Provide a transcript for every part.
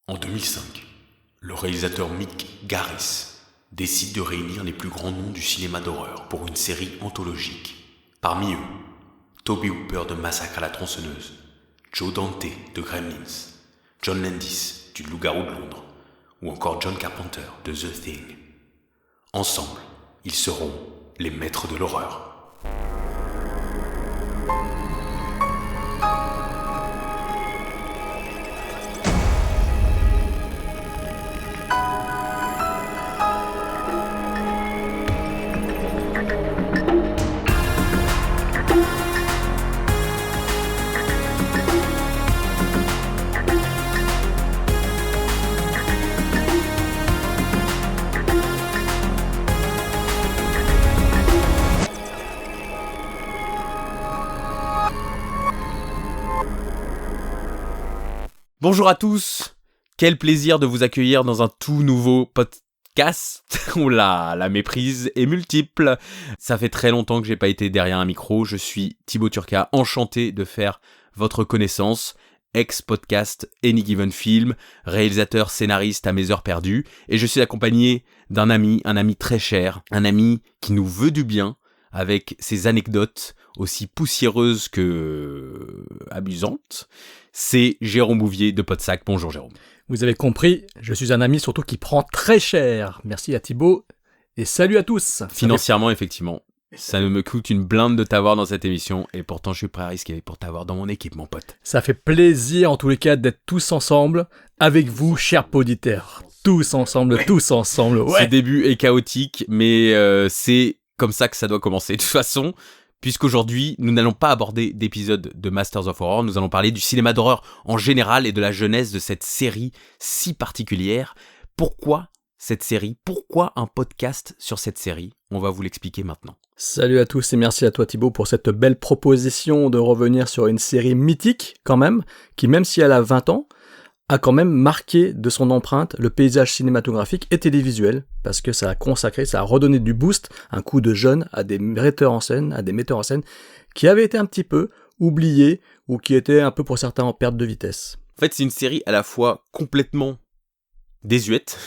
En 2005, le réalisateur Mick Garris décide de réunir les plus grands noms du cinéma d'horreur pour une série anthologique. Parmi eux, Tobe Hooper de Massacre à la tronçonneuse, Joe Dante de Gremlins, John Landis du Loup-garou de Londres ou encore John Carpenter de The Thing. Ensemble, ils seront les maîtres de l'horreur. Bonjour à tous, quel plaisir de vous accueillir dans un tout nouveau podcast. Oula, la méprise est multiple. Ça fait très longtemps que j'ai pas été derrière un micro. Je suis Thibaut Turca, enchanté de faire votre connaissance. Ex-podcast Any Given Film, réalisateur, scénariste à mes heures perdues. Et je suis accompagné d'un ami, un ami très cher, un ami qui nous veut du bien, avec ses anecdotes aussi poussiéreuses que amusantes. C'est Jérôme Bouvier de Podsac. Bonjour Jérôme. Vous avez compris, je suis un ami surtout qui prend très cher. Merci à Thibaut et salut à tous. Financièrement, effectivement, ça me coûte une blinde de t'avoir dans cette émission et pourtant je suis prêt à risquer pour t'avoir dans mon équipe, mon pote. Ça fait plaisir en tous les cas d'être tous ensemble avec vous, chers auditeurs. Tous ensemble. Ouais. Ce début est chaotique, mais c'est comme ça que ça doit commencer. De toute façon, puisqu'aujourd'hui, nous n'allons pas aborder d'épisode de Masters of Horror, nous allons parler du cinéma d'horreur en général et de la genèse de cette série si particulière. Pourquoi cette série ? Pourquoi un podcast sur cette série ? On va vous l'expliquer maintenant. Salut à tous et merci à toi Thibaut pour cette belle proposition de revenir sur une série mythique quand même, qui même si elle a 20 ans, a quand même marqué de son empreinte le paysage cinématographique et télévisuel, parce que ça a redonné du boost, un coup de jeune à des metteurs en scène qui avaient été un petit peu oubliés ou qui étaient un peu pour certains en perte de vitesse. En fait, c'est une série à la fois complètement désuète,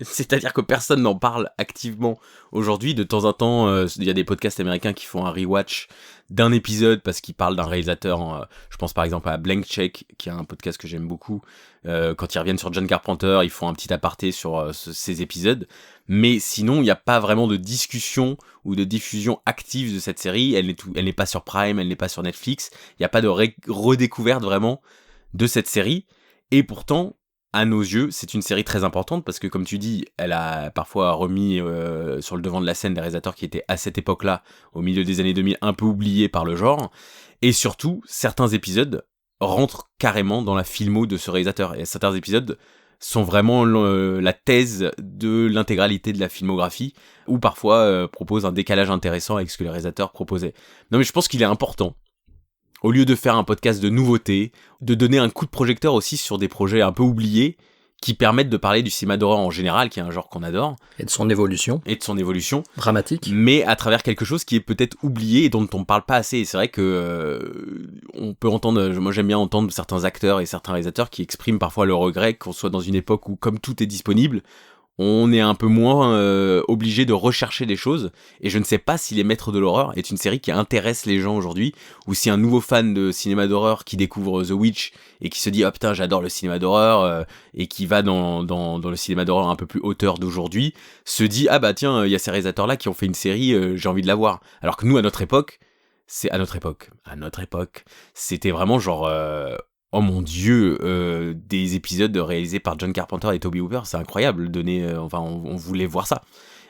c'est-à-dire que personne n'en parle activement aujourd'hui. De temps en temps, il y a des podcasts américains qui font un rewatch d'un épisode parce qu'ils parlent d'un réalisateur. Je pense par exemple à Blank Check, qui est un podcast que j'aime beaucoup. Quand ils reviennent sur John Carpenter, ils font un petit aparté sur ces épisodes. Mais sinon, il n'y a pas vraiment de discussion ou de diffusion active de cette série. Elle n'est pas sur Prime, elle n'est pas sur Netflix. Il n'y a pas de redécouverte vraiment de cette série. Et pourtant, à nos yeux, c'est une série très importante parce que, comme tu dis, elle a parfois remis sur le devant de la scène des réalisateurs qui étaient à cette époque-là, au milieu des années 2000, un peu oubliés par le genre. Et surtout, certains épisodes rentrent carrément dans la filmo de ce réalisateur. Et certains épisodes sont vraiment la thèse de l'intégralité de la filmographie, ou parfois proposent un décalage intéressant avec ce que les réalisateurs proposaient. Non mais je pense qu'il est important, au lieu de faire un podcast de nouveautés, de donner un coup de projecteur aussi sur des projets un peu oubliés qui permettent de parler du cinéma d'horreur en général, qui est un genre qu'on adore. Et de son évolution. Dramatique. Mais à travers quelque chose qui est peut-être oublié et dont on ne parle pas assez. Et c'est vrai que on peut entendre, moi j'aime bien entendre certains acteurs et certains réalisateurs qui expriment parfois le regret qu'on soit dans une époque où, comme tout est disponible, on est un peu moins obligé de rechercher des choses. Et je ne sais pas si Les Maîtres de l'horreur est une série qui intéresse les gens aujourd'hui, ou si un nouveau fan de cinéma d'horreur qui découvre The Witch et qui se dit « Ah putain, j'adore le cinéma d'horreur et qui va dans le cinéma d'horreur un peu plus hauteur d'aujourd'hui, se dit « Ah bah tiens, il y a ces réalisateurs-là qui ont fait une série, j'ai envie de la voir. » Alors que nous, à notre époque, c'était vraiment genre... Oh mon Dieu, des épisodes réalisés par John Carpenter et Tobe Hooper, c'est incroyable, on voulait voir ça.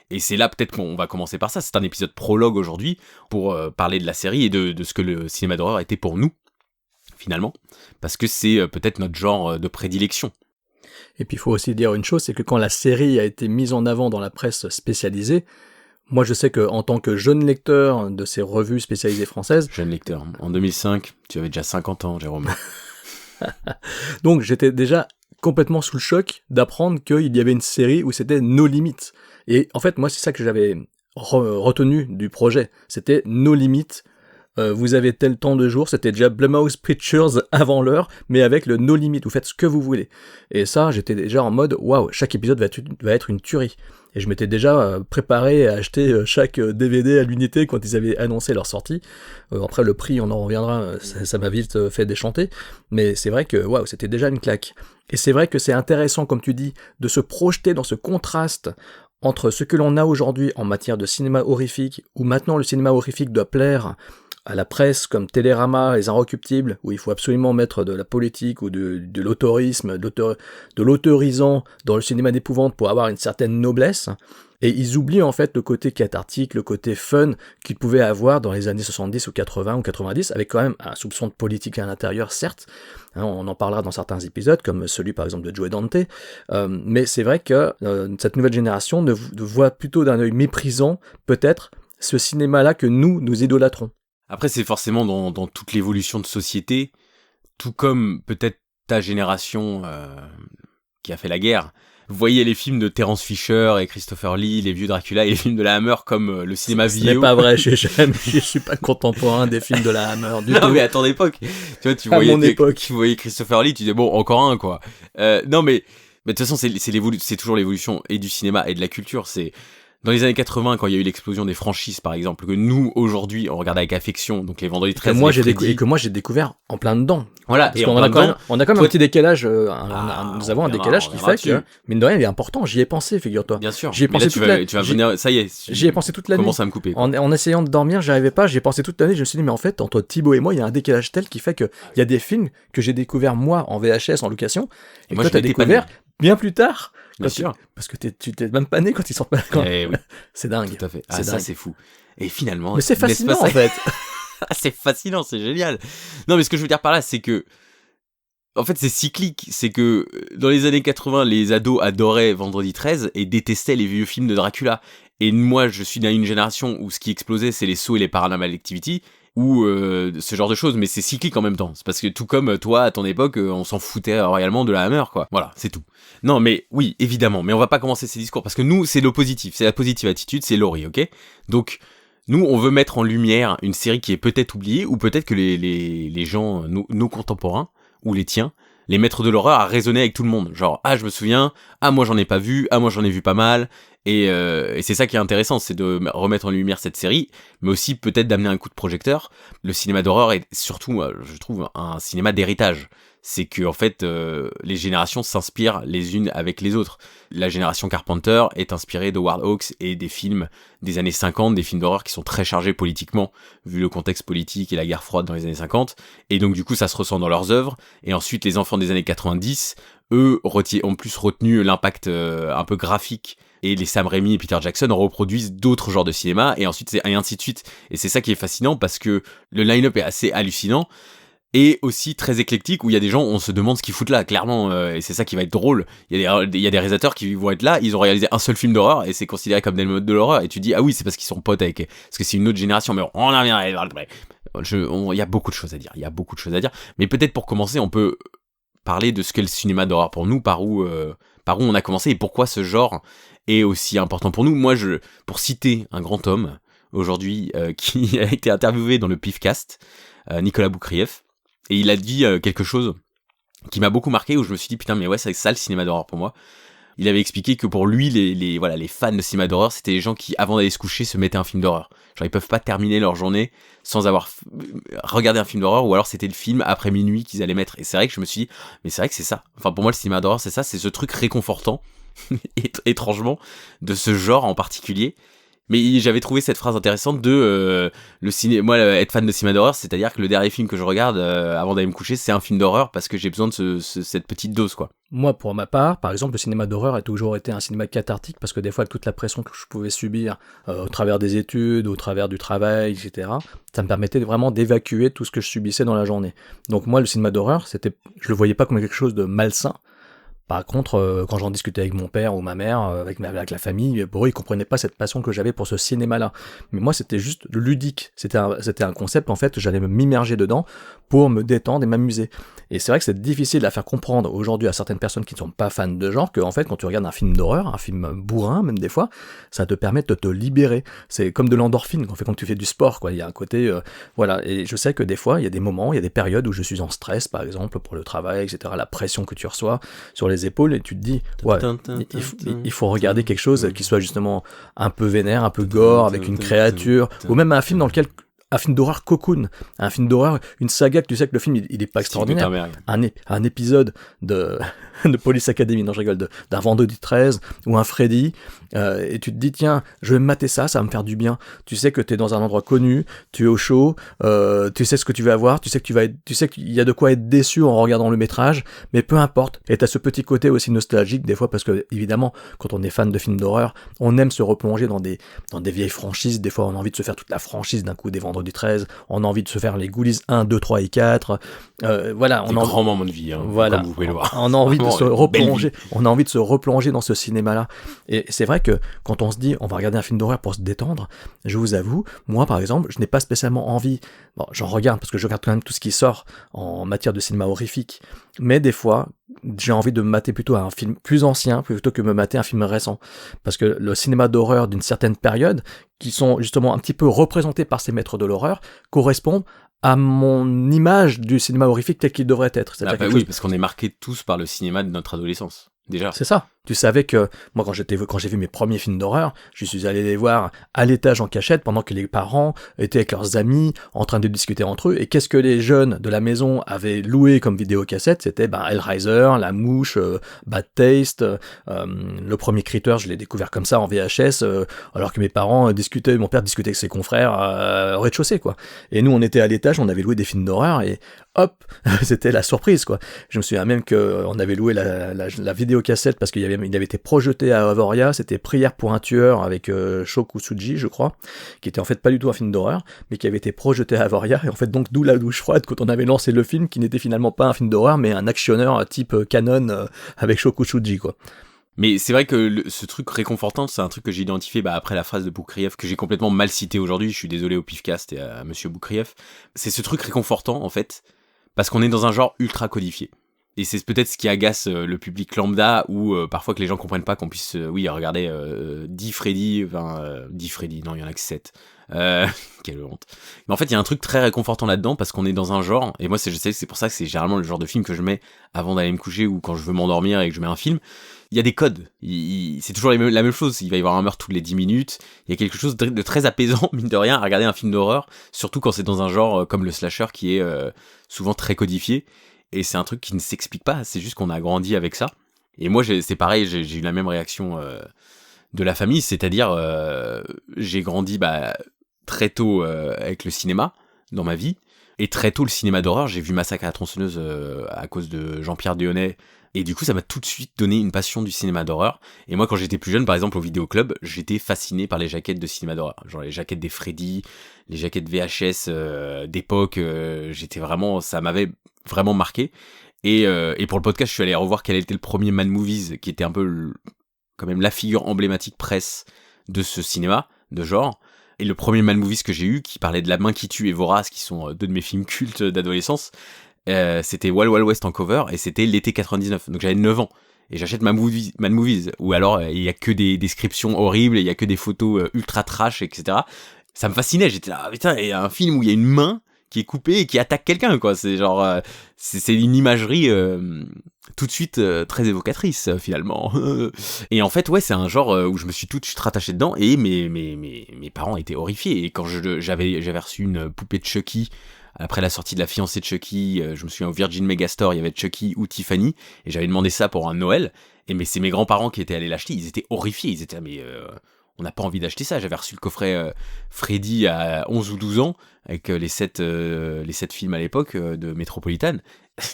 Et c'est là peut-être qu'on va commencer par ça, c'est un épisode prologue aujourd'hui pour parler de la série et de ce que le cinéma d'horreur était pour nous, finalement, parce que c'est peut-être notre genre de prédilection. Et puis il faut aussi dire une chose, c'est que quand la série a été mise en avant dans la presse spécialisée, moi je sais qu'en tant que jeune lecteur de ces revues spécialisées françaises... Jeune lecteur, en 2005, tu avais déjà 50 ans, Jérôme. Donc j'étais déjà complètement sous le choc d'apprendre qu'il y avait une série où c'était No Limit. Et en fait, moi, c'est ça que j'avais retenu du projet. C'était No Limit vous avez tel temps de jour, c'était déjà Blumhouse Pictures avant l'heure, mais avec le no limit, vous faites ce que vous voulez. Et ça, j'étais déjà en mode, waouh, chaque épisode va être une tuerie. Et je m'étais déjà préparé à acheter chaque DVD à l'unité quand ils avaient annoncé leur sortie. Après, le prix, on en reviendra, ça m'a vite fait déchanter. Mais c'est vrai que, waouh, c'était déjà une claque. Et c'est vrai que c'est intéressant, comme tu dis, de se projeter dans ce contraste entre ce que l'on a aujourd'hui en matière de cinéma horrifique, où maintenant le cinéma horrifique doit plaire à la presse comme Télérama, Les Inrecuptibles, où il faut absolument mettre de la politique ou de l'autorisme, de l'autorisant dans le cinéma d'épouvante pour avoir une certaine noblesse. Et ils oublient en fait le côté cathartique, le côté fun qu'ils pouvaient avoir dans les années 70 ou 80 ou 90, avec quand même un soupçon de politique à l'intérieur, certes. On en parlera dans certains épisodes, comme celui par exemple de Joe Dante. Mais c'est vrai que cette nouvelle génération ne voit plutôt d'un œil méprisant, peut-être, ce cinéma-là que nous idolâtrons. Après, c'est forcément dans toute l'évolution de société, tout comme peut-être ta génération qui a fait la guerre. Vous voyez les films de Terence Fisher et Christopher Lee, les vieux Dracula et les films de la Hammer comme le cinéma vidéo. Ce n'est pas vrai, je suis pas contemporain des films de la Hammer du tout. Non mais à ton époque, tu vois, tu voyais Christopher Lee, tu disais bon, encore un quoi. Non mais de toute façon c'est toujours l'évolution et du cinéma et de la culture, c'est dans les années 80, quand il y a eu l'explosion des franchises, par exemple, que nous, aujourd'hui, on regarde avec affection, donc les Vendredis 13 et que moi j'ai découvert en plein dedans. Voilà, parce qu'on a quand même un petit décalage, nous avons un décalage qui fait que, mine de rien, il est important, j'y ai pensé, figure-toi. Bien sûr. J'y ai pensé tu vas venir, ça y est. J'y ai pensé toute la nuit. Commence à me couper. En essayant de dormir, j'y arrivais pas, j'y ai pensé toute la nuit, je me suis dit, mais en fait, entre Thibaut et moi, il y a un décalage tel qui fait que il y a des films que j'ai découvert moi en VHS, en location, et moi, toi t'as découvert bien plus tard. Bien sûr. Parce que tu t'es même pas né quand ils sortent pas. Oui. C'est dingue. Tout à fait. Ça, c'est fou. Et finalement. Mais c'est fascinant, en fait. C'est fascinant, c'est génial. Non, mais ce que je veux dire par là, c'est que. En fait, c'est cyclique. C'est que dans les années 80, les ados adoraient Vendredi 13 et détestaient les vieux films de Dracula. Et moi, je suis d'une génération où ce qui explosait, c'est les Saw et les Paranormal Activity. Ou ce genre de choses, mais c'est cyclique en même temps. C'est parce que tout comme toi, à ton époque, on s'en foutait royalement de la Hammer, quoi. Voilà, c'est tout. Non, mais oui, évidemment, mais on va pas commencer ces discours, parce que nous, c'est le positif, c'est la positive attitude, c'est Laurie, ok ? Donc, nous, on veut mettre en lumière une série qui est peut-être oubliée, ou peut-être que les gens, nos contemporains, ou les tiens, les maîtres de l'horreur, a résonné avec tout le monde. Genre, ah, je me souviens, ah, moi j'en ai pas vu, ah, moi j'en ai vu pas mal, et c'est ça qui est intéressant, c'est de remettre en lumière cette série, mais aussi peut-être d'amener un coup de projecteur. Le cinéma d'horreur est surtout, je trouve, un cinéma d'héritage. C'est que en fait, les générations s'inspirent les unes avec les autres. La génération Carpenter est inspirée de Howard Hawks et des films des années 50, des films d'horreur qui sont très chargés politiquement, vu le contexte politique et la guerre froide dans les années 50. Et donc du coup, ça se ressent dans leurs œuvres. Et ensuite, les enfants des années 90, eux, ont plus retenu l'impact un peu graphique. Et les Sam Raimi et Peter Jackson reproduisent d'autres genres de cinéma, et ensuite et ainsi de suite. Et c'est ça qui est fascinant, parce que le line-up est assez hallucinant, et aussi très éclectique, où il y a des gens, on se demande ce qu'ils foutent là, clairement, et c'est ça qui va être drôle. Il y a des réalisateurs qui vont être là, ils ont réalisé un seul film d'horreur, et c'est considéré comme des modes de l'horreur, et tu dis, ah oui, c'est parce qu'ils sont potes avec, parce que c'est une autre génération, mais on en vient, il y a beaucoup de choses à dire, mais peut-être pour commencer, on peut parler de ce qu'est le cinéma d'horreur pour nous, par où on a commencé, et pourquoi ce genre est aussi important pour nous. Moi, pour citer un grand homme, aujourd'hui, qui a été interviewé dans le PIFcast, Nicolas Boukrieff, et il a dit quelque chose qui m'a beaucoup marqué, où je me suis dit, putain, mais ouais, c'est ça le cinéma d'horreur pour moi. Il avait expliqué que pour lui, les fans de cinéma d'horreur, c'était les gens qui, avant d'aller se coucher, se mettaient un film d'horreur. Genre, ils peuvent pas terminer leur journée sans avoir regardé un film d'horreur, ou alors c'était le film après minuit qu'ils allaient mettre. Et c'est vrai que je me suis dit, mais c'est vrai que c'est ça. Enfin, pour moi, le cinéma d'horreur, c'est ça, c'est ce truc réconfortant, étrangement, de ce genre en particulier. Mais j'avais trouvé cette phrase intéressante de le ciné. Moi, être fan de cinéma d'horreur, c'est-à-dire que le dernier film que je regarde avant d'aller me coucher, c'est un film d'horreur, parce que j'ai besoin de cette petite dose, quoi. Moi, pour ma part, par exemple, le cinéma d'horreur a toujours été un cinéma cathartique, parce que des fois, avec toute la pression que je pouvais subir au travers des études, au travers du travail, etc., ça me permettait vraiment d'évacuer tout ce que je subissais dans la journée. Donc moi, le cinéma d'horreur, je le voyais pas comme quelque chose de malsain, Par contre, quand j'en discutais avec mon père ou ma mère, avec la famille, pour eux, ils comprenaient pas cette passion que j'avais pour ce cinéma-là. Mais moi, c'était juste ludique. C'était un concept, en fait, j'allais m'immerger dedans pour me détendre et m'amuser. Et c'est vrai que c'est difficile à faire comprendre aujourd'hui à certaines personnes qui ne sont pas fans de genre que, en fait, quand tu regardes un film d'horreur, un film bourrin, même des fois, ça te permet de te libérer. C'est comme de l'endorphine quand tu fais du sport, quoi. Il y a un côté, voilà. Et je sais que des fois, il y a des moments, il y a des périodes où je suis en stress, par exemple, pour le travail, etc., la pression que tu reçois sur les épaules, et tu te dis, ouais, il faut regarder quelque chose qui soit justement un peu vénère, un peu gore, avec une créature, ou même un film dans lequel un film d'horreur Cocoon, un film d'horreur, une saga que tu sais que le film il est pas extraordinaire, un épisode de Police Academy, non je rigole, d'un Vendredi 13 ou un Freddy, et tu te dis tiens, je vais me mater ça va me faire du bien. Tu sais que t'es dans un endroit connu, tu es au chaud, tu sais ce que tu vas avoir, tu sais qu'il y a de quoi être déçu en regardant le métrage, mais peu importe. Et t'as ce petit côté aussi nostalgique des fois parce que évidemment quand on est fan de films d'horreur, on aime se replonger dans des vieilles franchises. Des fois on a envie de se faire toute la franchise d'un coup, des Vendredi 13, on a envie de se faire les Ghoulies 1, 2, 3 et 4. Voilà, c'est grand moment de vie, hein, voilà, comme vous pouvez le voir. On a envie de se replonger, on a envie de se replonger dans ce cinéma-là. Et c'est vrai que quand on se dit on va regarder un film d'horreur pour se détendre, je vous avoue, moi par exemple, je n'ai pas spécialement envie, bon, j'en regarde parce que je regarde quand même tout ce qui sort en matière de cinéma horrifique, mais des fois, j'ai envie de me mater plutôt un film plus ancien plutôt que me mater un film récent. Parce que le cinéma d'horreur d'une certaine période, qui sont justement un petit peu représentés par ces maîtres de l'horreur, correspondent à mon image du cinéma horrifique tel qu'il devrait être. Oui, parce qu'on est marqués tous par le cinéma de notre adolescence. Déjà. C'est ça. Tu savais que moi quand j'ai vu mes premiers films d'horreur, je suis allé les voir à l'étage en cachette pendant que les parents étaient avec leurs amis en train de discuter entre eux. Et qu'est-ce que les jeunes de la maison avaient loué comme vidéocassette? C'était Hellraiser, La Mouche, Bad Taste, le premier Critter, je l'ai découvert comme ça en VHS, alors que mes parents discutaient, mon père discutait avec ses confrères au rez-de-chaussée, quoi. Et nous on était à l'étage, on avait loué des films d'horreur et hop, c'était la surprise, quoi. Je me souviens même qu'on avait loué la vidéocassette parce qu'il avait été projeté à Avoria, c'était Prière pour un tueur avec Sho Kusuji, je crois, qui était en fait pas du tout un film d'horreur, mais qui avait été projeté à Avoria, et en fait donc d'où la douche froide quand on avait lancé le film, qui n'était finalement pas un film d'horreur, mais un actionneur type canon avec Sho Kusuji, quoi. Mais c'est vrai que ce truc réconfortant, c'est un truc que j'ai identifié après la phrase de Boukrieff, que j'ai complètement mal cité aujourd'hui, je suis désolé au Pifcast et à monsieur Boukrieff. C'est ce truc réconfortant, en fait, parce qu'on est dans un genre ultra codifié. Et c'est peut-être ce qui agace le public lambda, ou parfois que les gens comprennent pas qu'on puisse, regarder 10 Freddy, non, il y en a que 7. Quelle honte. Mais en fait, il y a un truc très réconfortant là-dedans, parce qu'on est dans un genre, et moi je sais que c'est pour ça que c'est généralement le genre de film que je mets avant d'aller me coucher, ou quand je veux m'endormir et que je mets un film. Il y a des codes, c'est toujours la même chose, il va y avoir un meurtre toutes les 10 minutes, il y a quelque chose de très apaisant, mine de rien, à regarder un film d'horreur, surtout quand c'est dans un genre comme le slasher qui est souvent très codifié, et c'est un truc qui ne s'explique pas, c'est juste qu'on a grandi avec ça. Et moi c'est pareil, j'ai eu la même réaction de la famille, c'est-à-dire j'ai grandi très tôt avec le cinéma dans ma vie, et très tôt le cinéma d'horreur, j'ai vu Massacre à la tronçonneuse à cause de Jean-Pierre Dionnet. Et du coup, ça m'a tout de suite donné une passion du cinéma d'horreur. Et moi, quand j'étais plus jeune, par exemple, au vidéoclub, j'étais fasciné par les jaquettes de cinéma d'horreur. Genre les jaquettes des Freddy, les jaquettes VHS d'époque. Ça m'avait vraiment marqué. Et pour le podcast, je suis allé revoir quel était le premier Mad Movies, qui était un peu quand même la figure emblématique presse de ce cinéma de genre. Et le premier Mad Movies que j'ai eu, qui parlait de La Main qui tue et Vorace, qui sont deux de mes films cultes d'adolescence, c'était Wild Wild West en cover, et c'était l'été 99, donc j'avais 9 ans, et j'achète Mad Movies, ou alors il y a que des descriptions horribles, il y a que des photos ultra trash, etc. Ça me fascinait, j'étais là, putain, il y a un film où il y a une main qui est coupée et qui attaque quelqu'un, quoi, c'est genre, c'est une imagerie tout de suite très évocatrice, finalement. Et en fait, ouais, c'est un genre où je me suis tout de suite rattaché dedans, et mes parents étaient horrifiés, et quand j'avais reçu une poupée de Chucky, après la sortie de La fiancée de Chucky, je me souviens au Virgin Megastore, il y avait Chucky ou Tiffany, et j'avais demandé ça pour un Noël, et c'est mes grands-parents qui étaient allés l'acheter, ils étaient horrifiés, ils étaient on n'a pas envie d'acheter ça. J'avais reçu le coffret Freddy à 11 ou 12 ans, avec les 7 films à l'époque de Metropolitan.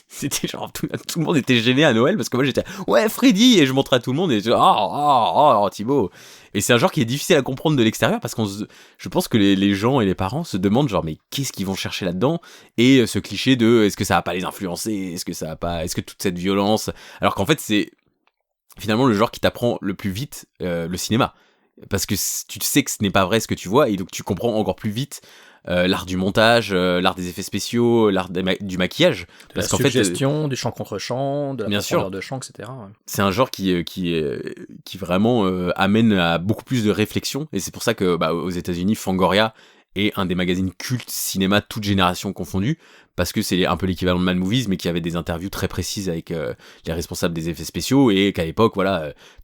C'était genre, tout le monde était gêné à Noël, parce que moi j'étais, ouais, Freddy, et je montrais à tout le monde, et je oh, Thibaut. Et c'est un genre qui est difficile à comprendre de l'extérieur, parce je pense que les gens et les parents se demandent, genre, mais qu'est-ce qu'ils vont chercher là-dedans? Et ce cliché de, est-ce que ça va pas les influencer? Est-ce que toute cette violence? Alors qu'en fait, finalement le genre qui t'apprend le plus vite le cinéma. Parce que tu sais que ce n'est pas vrai ce que tu vois, et donc tu comprends encore plus vite l'art du montage, l'art des effets spéciaux, l'art du maquillage. Parce qu'en suggestion, du chant contre chant, de la profondeur de chant, etc. C'est un genre qui vraiment amène à beaucoup plus de réflexion, et c'est pour ça que aux États-Unis, Fangoria est un des magazines cultes cinéma toute génération confondue, parce que c'est un peu l'équivalent de Mad Movies, mais qui avait des interviews très précises avec les responsables des effets spéciaux, et qu'à l'époque,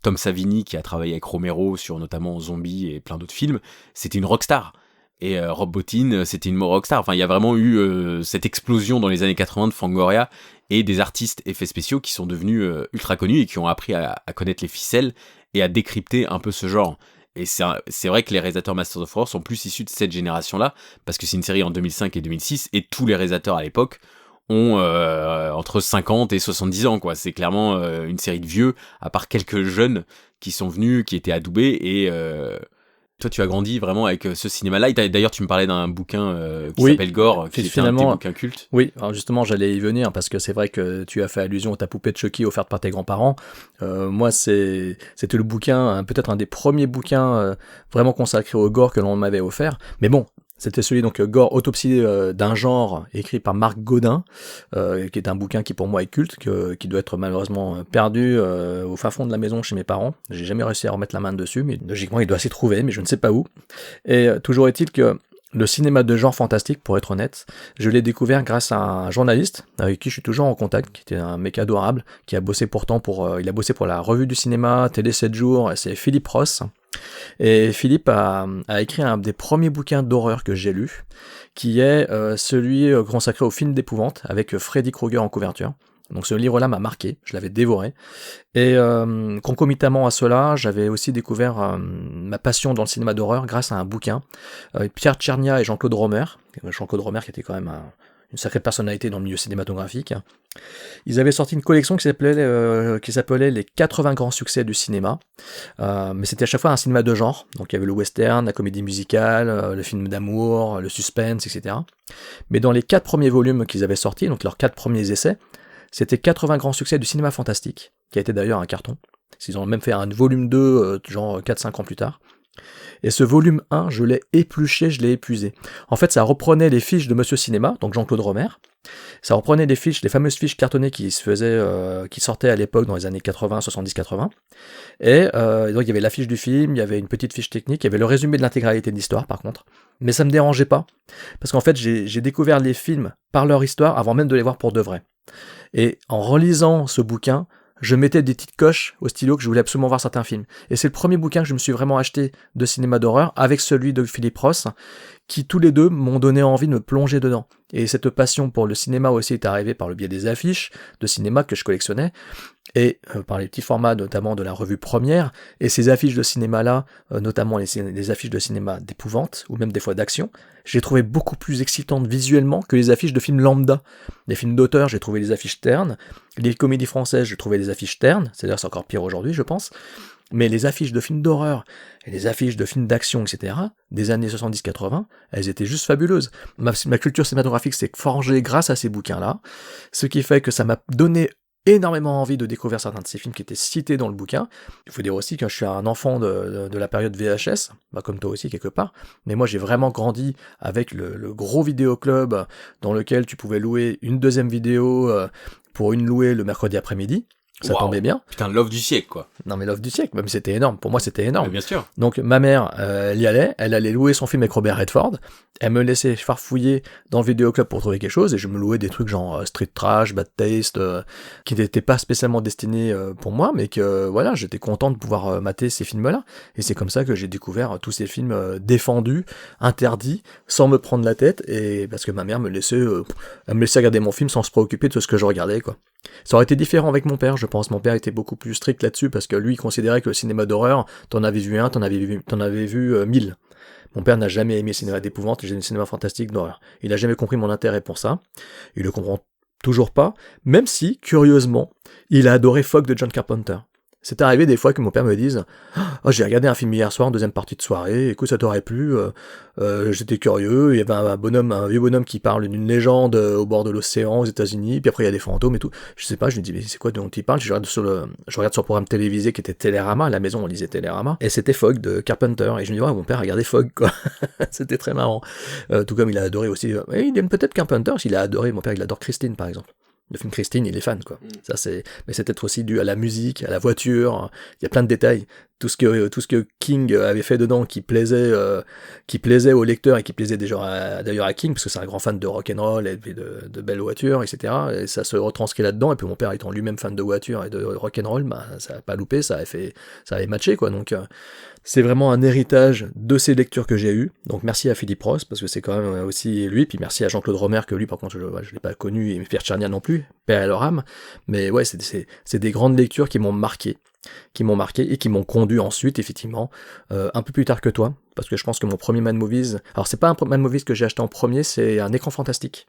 Tom Savini, qui a travaillé avec Romero sur notamment Zombie et plein d'autres films, c'était une rockstar. Et Rob Bottin, c'était une rockstar. Enfin, il y a vraiment eu cette explosion dans les années 80 de Fangoria et des artistes effets spéciaux qui sont devenus ultra connus et qui ont appris à connaître les ficelles et à décrypter un peu ce genre. Et c'est vrai que les réalisateurs Masters of Horror sont plus issus de cette génération-là, parce que c'est une série en 2005 et 2006, et tous les réalisateurs à l'époque ont entre 50 et 70 ans, quoi. C'est clairement une série de vieux, à part quelques jeunes qui sont venus, qui étaient adoubés, et toi, tu as grandi vraiment avec ce cinéma-là. Et d'ailleurs, tu me parlais d'un bouquin qui s'appelle Gore, qui est un de tes bouquins cultes. Oui, alors justement, j'allais y venir, parce que c'est vrai que tu as fait allusion à ta poupée de Chucky offerte par tes grands-parents. Moi, c'était le bouquin, peut-être un des premiers bouquins vraiment consacrés au gore que l'on m'avait offert. Mais bon, c'était celui, donc, Gore, autopsie d'un genre, écrit par Marc Godin, qui est un bouquin qui pour moi est culte, qui doit être malheureusement perdu au fin fond de la maison chez mes parents. J'ai jamais réussi à remettre la main dessus, mais logiquement il doit s'y trouver, mais je ne sais pas où. Et toujours est-il que le cinéma de genre fantastique, pour être honnête, je l'ai découvert grâce à un journaliste avec qui je suis toujours en contact, qui était un mec adorable, qui a bossé pourtant il a bossé pour la Revue du Cinéma, Télé 7 jours, et c'est Philippe Ross. Et Philippe a écrit un des premiers bouquins d'horreur que j'ai lu, qui est celui consacré au film d'épouvante, avec Freddy Krueger en couverture. Donc ce livre-là m'a marqué, je l'avais dévoré. Et concomitamment à cela, j'avais aussi découvert ma passion dans le cinéma d'horreur grâce à un bouquin. Pierre Tchernia et Jean-Claude Romer. Jean-Claude Romer qui était quand même une sacrée personnalité dans le milieu cinématographique. Ils avaient sorti une collection qui s'appelait les 80 grands succès du cinéma. Mais c'était à chaque fois un cinéma de genre. Donc il y avait le western, la comédie musicale, le film d'amour, le suspense, etc. Mais dans les 4 premiers volumes qu'ils avaient sortis, donc leurs 4 premiers essais, c'était 80 grands succès du cinéma fantastique, qui a été d'ailleurs un carton. Ils ont même fait un volume 2, genre 4-5 ans plus tard. Et ce volume 1, je l'ai épluché, je l'ai épuisé. En fait, ça reprenait les fiches de Monsieur Cinéma, donc Jean-Claude Romer. Ça reprenait les fameuses fiches cartonnées qui sortaient à l'époque dans les années 80, 70, 80. Et donc il y avait l'affiche du film, il y avait une petite fiche technique, il y avait le résumé de l'intégralité de l'histoire par contre. Mais ça me dérangeait pas, parce qu'en fait j'ai découvert les films par leur histoire avant même de les voir pour de vrai. Et en relisant ce bouquin, je mettais des petites coches au stylo que je voulais absolument voir certains films. Et c'est le premier bouquin que je me suis vraiment acheté de cinéma d'horreur, avec celui de Philippe Ross, qui tous les deux m'ont donné envie de me plonger dedans. Et cette passion pour le cinéma aussi est arrivée par le biais des affiches de cinéma que je collectionnais, et par les petits formats notamment de la revue Première, et ces affiches de cinéma-là, notamment les affiches de cinéma d'épouvante, ou même des fois d'action, j'ai trouvé beaucoup plus excitantes visuellement que les affiches de films lambda. Les films d'auteur, j'ai trouvé les affiches ternes, les comédies françaises, j'ai trouvé les affiches ternes, c'est-à-dire c'est encore pire aujourd'hui je pense, mais les affiches de films d'horreur, et les affiches de films d'action, etc., des années 70-80, elles étaient juste fabuleuses. Ma culture cinématographique s'est forgée grâce à ces bouquins-là, ce qui fait que ça m'a donné énormément envie de découvrir certains de ces films qui étaient cités dans le bouquin. Il faut dire aussi que je suis un enfant de la période VHS, comme toi aussi quelque part, mais moi j'ai vraiment grandi avec le gros vidéoclub dans lequel tu pouvais louer une deuxième vidéo pour une louée le mercredi après-midi. Ça tombait bien. Putain, l'offre du siècle, quoi. Non, mais l'offre du siècle, même c'était énorme. Pour moi, c'était énorme. Mais bien sûr. Donc, ma mère, elle y allait. Elle allait louer son film avec Robert Redford. Elle me laissait farfouiller dans le vidéoclub pour trouver quelque chose. Et je me louais des trucs genre Street Trash, Bad Taste, qui n'étaient pas spécialement destinés pour moi, mais que, voilà, j'étais content de pouvoir mater ces films-là. Et c'est comme ça que j'ai découvert tous ces films défendus, interdits, sans me prendre la tête. Et parce que ma mère me laissait regarder mon film sans se préoccuper de ce que je regardais, quoi. Ça aurait été différent avec mon père, je pense. Mon père était beaucoup plus strict là-dessus parce que lui, il considérait que le cinéma d'horreur, t'en avais vu un, t'en avais vu 1000. Mon père n'a jamais aimé le cinéma d'épouvante, j'ai le cinéma fantastique d'horreur. Il n'a jamais compris mon intérêt pour ça. Il le comprend toujours pas, même si, curieusement, il a adoré Fog de John Carpenter. C'est arrivé des fois que mon père me dise oh, j'ai regardé un film hier soir en deuxième partie de soirée, écoute ça t'aurait plu, j'étais curieux, il y avait un vieux bonhomme qui parle d'une légende au bord de l'océan aux États-Unis, puis après il y a des fantômes et tout. Je sais pas, je me dis mais c'est quoi dont il parle? Je regarde sur le programme télévisé qui était Télérama, à la maison on lisait Télérama, et c'était Fog de Carpenter, et je me dis ouais mon père regardait Fog quoi. C'était très marrant. Tout comme il a adoré aussi, il aime peut-être Carpenter, s'il a adoré, mon père il adore Christine par exemple. Le film Christine, il est fan, quoi. Ça, mais c'est peut-être aussi dû à la musique, à la voiture. Il y a plein de détails. Tout ce que King avait fait dedans, qui plaisait au lecteur et qui plaisait d'ailleurs à King, parce que c'est un grand fan de rock'n'roll et de belles voitures, etc. Et ça se retranscrit là-dedans. Et puis mon père étant lui-même fan de voitures et de rock'n'roll, bah, ça a pas loupé, ça avait matché, quoi. Donc, c'est vraiment un héritage de ces lectures que j'ai eues. Donc merci à Philippe Ross, parce que c'est quand même aussi lui, puis merci à Jean-Claude Romer, que lui par contre je l'ai pas connu, et Pierre Tchernia non plus, père et leur âme. Mais ouais, c'est des grandes lectures qui m'ont marqué et qui m'ont conduit ensuite, effectivement, un peu plus tard que toi, parce que je pense que mon premier Mad Movies, alors c'est pas un Mad Movies que j'ai acheté en premier, c'est un écran fantastique.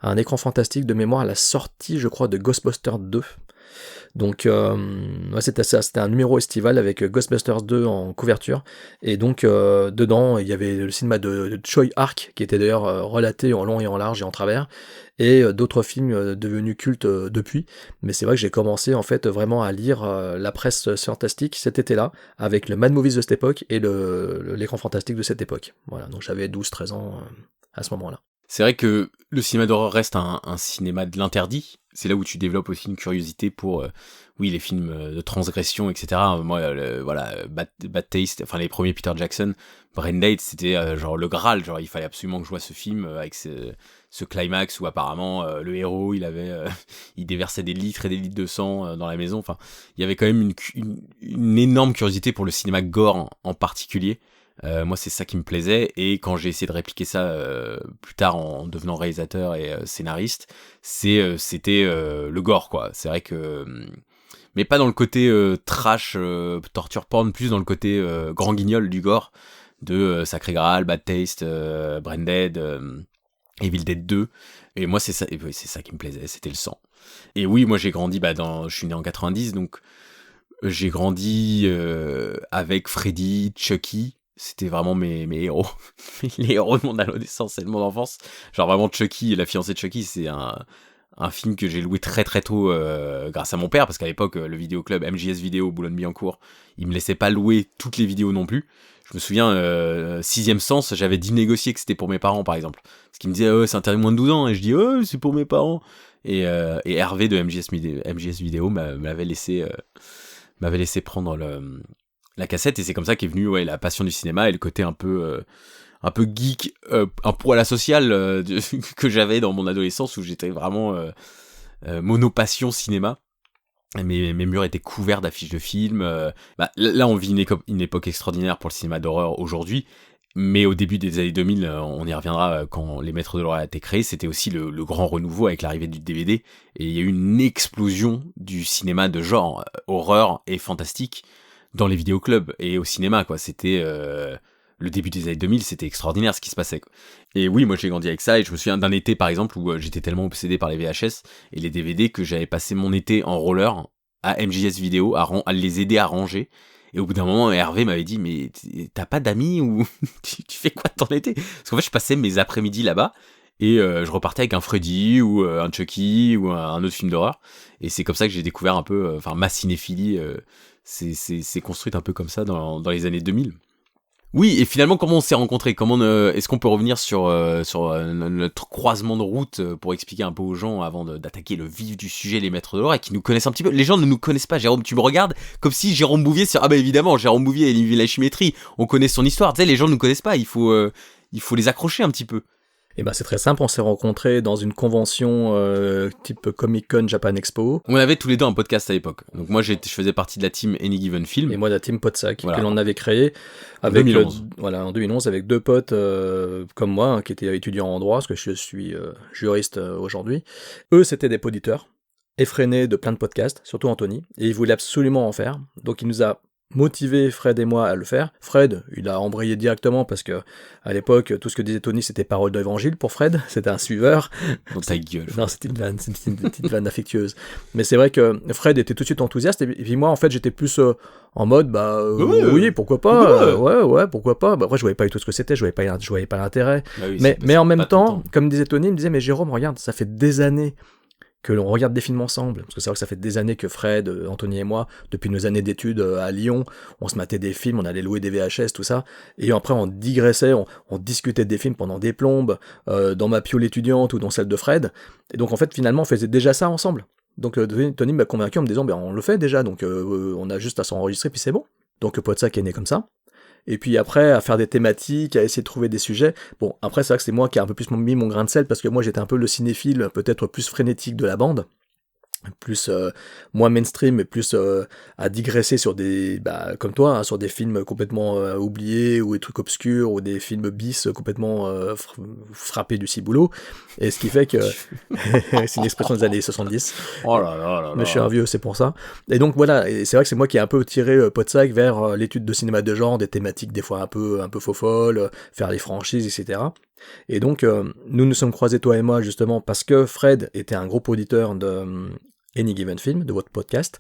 Un écran fantastique de mémoire à la sortie, je crois, de Ghostbusters 2. Donc ouais, c'était ça, c'était un numéro estival avec Ghostbusters 2 en couverture, et donc dedans il y avait le cinéma de Choi Ark qui était d'ailleurs relaté en long et en large et en travers, et d'autres films devenus cultes depuis. Mais c'est vrai que j'ai commencé en fait vraiment à lire la presse fantastique cet été-là, avec le Mad Movies de cette époque et l'écran fantastique de cette époque. Voilà, donc j'avais 12-13 ans à ce moment-là. C'est vrai que le cinéma d'horreur reste un cinéma de l'interdit. C'est là où tu développes aussi une curiosité pour, oui, les films de transgression, etc. Moi, voilà, Bad Taste, enfin les premiers Peter Jackson, Braindead, c'était genre le Graal. Genre, il fallait absolument que je voie ce film avec ce climax où apparemment le héros, il déversait des litres et des litres de sang dans la maison. Enfin, il y avait quand même une énorme curiosité pour le cinéma gore en particulier. Moi c'est ça qui me plaisait, et quand j'ai essayé de répliquer ça plus tard en devenant réalisateur et scénariste, c'était le gore, quoi. C'est vrai que mais pas dans le côté trash, torture porn, plus dans le côté grand guignol du gore de Sacré Graal, Bad Taste, Braindead, Evil Dead 2. Et moi c'est ça qui me plaisait, c'était le sang. Et oui, moi j'ai grandi je suis né en 90, donc j'ai grandi avec Freddy, Chucky. C'était vraiment mes héros. Les héros de mon adolescence et de mon enfance. Genre vraiment Chucky, la fiancée de Chucky, c'est un film que j'ai loué très très tôt grâce à mon père, parce qu'à l'époque, le vidéoclub MJS Vidéo Boulogne-Billancourt, il me laissait pas louer toutes les vidéos non plus. Je me souviens, 6ème sens, j'avais dit négocier que c'était pour mes parents, par exemple. Parce qu'ils me disaient, c'est interdit moins de 12 ans. Et je dis, c'est pour mes parents. Et Hervé de MJS Vidéo m'avait laissé prendre la cassette, et c'est comme ça qu'est venue la passion du cinéma et le côté un peu geek, un poil asocial que j'avais dans mon adolescence, où j'étais vraiment monopassion cinéma. Mes murs étaient couverts d'affiches de films. Là, on vit une époque extraordinaire pour le cinéma d'horreur aujourd'hui, mais au début des années 2000, on y reviendra, quand les Maîtres de l'horreur a été créés, c'était aussi le grand renouveau avec l'arrivée du DVD, et il y a eu une explosion du cinéma de genre, horreur et fantastique, dans les vidéoclubs et au cinéma, quoi. C'était le début des années 2000, c'était extraordinaire ce qui se passait, quoi. Et oui, moi j'ai grandi avec ça, et je me souviens d'un été par exemple où j'étais tellement obsédé par les VHS et les DVD que j'avais passé mon été en roller à MJS Vidéo à les aider à ranger. Et au bout d'un moment, Hervé m'avait dit, mais t'as pas d'amis, ou tu fais quoi de ton été? Parce qu'en fait, je passais mes après-midi là-bas, et je repartais avec un Freddy ou un Chucky ou un autre film d'horreur. Et c'est comme ça que j'ai découvert un peu, ma cinéphilie c'est construite un peu comme ça dans les années 2000. Oui, et finalement, comment on s'est rencontrés? Est-ce qu'on peut revenir sur notre croisement de route pour expliquer un peu aux gens, avant d'attaquer le vif du sujet, les Maîtres de l'horreur, et qui nous connaissent un petit peu? Les gens ne nous connaissent pas, Jérôme, tu me regardes comme si Jérôme Bouvier, évidemment, Jérôme Bouvier et Village Chimétrie, on connaît son histoire, tu sais, les gens ne nous connaissent pas, il faut les accrocher un petit peu. Et ben c'est très simple, on s'est rencontrés dans une convention type Comic-Con Japan Expo. On avait tous les deux un podcast à l'époque. Donc moi je faisais partie de la team Any Given Film. Et moi de la team Podsac, voilà, que l'on avait créé avec 2011. En 2011, avec deux potes comme moi, qui étaient étudiants en droit, parce que je suis juriste aujourd'hui. Eux, c'était des poditeurs, effrénés de plein de podcasts, surtout Anthony, et il voulait absolument en faire. Donc il nous a motivé Fred et moi à le faire. Fred, il a embrayé directement parce que à l'époque, tout ce que disait Tony, c'était parole d'évangile pour Fred. C'était un suiveur. Dans ta gueule. Non, c'était une vanne, c'était une petite vanne affectueuse. Mais c'est vrai que Fred était tout de suite enthousiaste et puis moi, en fait, j'étais plus en mode, oui, pourquoi pas, ouais, pourquoi pas. Bah, après, je voyais pas du tout ce que c'était, je voyais pas l'intérêt. Bah oui, mais en même temps, comme disait Tony, il me disait, mais Jérôme, regarde, ça fait des années que l'on regarde des films ensemble, parce que c'est vrai que ça fait des années que Fred, Anthony et moi, depuis nos années d'études à Lyon, on se matait des films, on allait louer des VHS, tout ça, et après on digressait, on discutait des films pendant des plombes, dans ma piole étudiante ou dans celle de Fred, et donc en fait finalement on faisait déjà ça ensemble. Donc Tony m'a convaincu en me disant, on le fait déjà, donc on a juste à s'enregistrer puis c'est bon. Donc Podsac est né comme ça. Et puis après, à faire des thématiques, à essayer de trouver des sujets. Bon, après, c'est vrai que c'est moi qui ai un peu plus mis mon grain de sel, parce que moi, j'étais un peu le cinéphile, peut-être plus frénétique de la bande. Plus moins mainstream, mais plus à digresser sur des, comme toi, hein, sur des films complètement oubliés, ou des trucs obscurs, ou des films bis complètement frappés du ciboulot. Et ce qui fait que... c'est une expression des années 70. Oh là là là. Mais je suis un vieux, c'est pour ça. Et donc voilà, et c'est vrai que c'est moi qui ai un peu tiré Podsac vers l'étude de cinéma de genre, des thématiques des fois un peu faux-folles, faire les franchises, etc. Et donc, nous sommes croisés, toi et moi, justement, parce que Fred était un gros auditeur de Any Given Film, de votre podcast,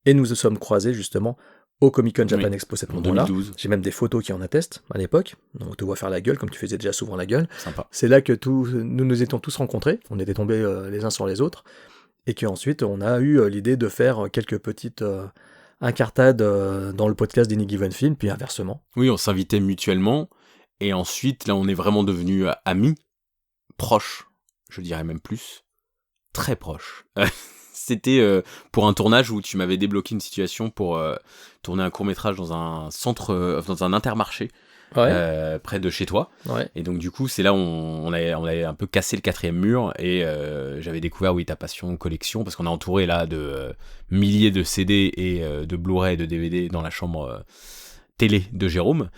et nous nous sommes croisés, justement, au Comic-Con Japan Expo cet en moment-là. 2012. J'ai même des photos qui en attestent, à l'époque. Donc, on te voit faire la gueule, comme tu faisais déjà souvent la gueule. Sympa. C'est là que nous nous étions tous rencontrés, on était tombés les uns sur les autres, et qu'ensuite, on a eu l'idée de faire quelques petites... incartades dans le podcast d'Any Given Film, puis inversement. Oui, on s'invitait mutuellement. Et ensuite, là, on est vraiment devenus amis, proches, je dirais même plus, très proches. C'était pour un tournage où tu m'avais débloqué une situation pour tourner un court-métrage dans un centre, dans un Intermarché, près de chez toi. Ouais. Et donc, du coup, c'est là où on avait un peu cassé le 4e mur et j'avais découvert, oui, ta passion collection, parce qu'on est entouré là de milliers de CD et de Blu-ray et de DVD dans la chambre télé de Jérôme.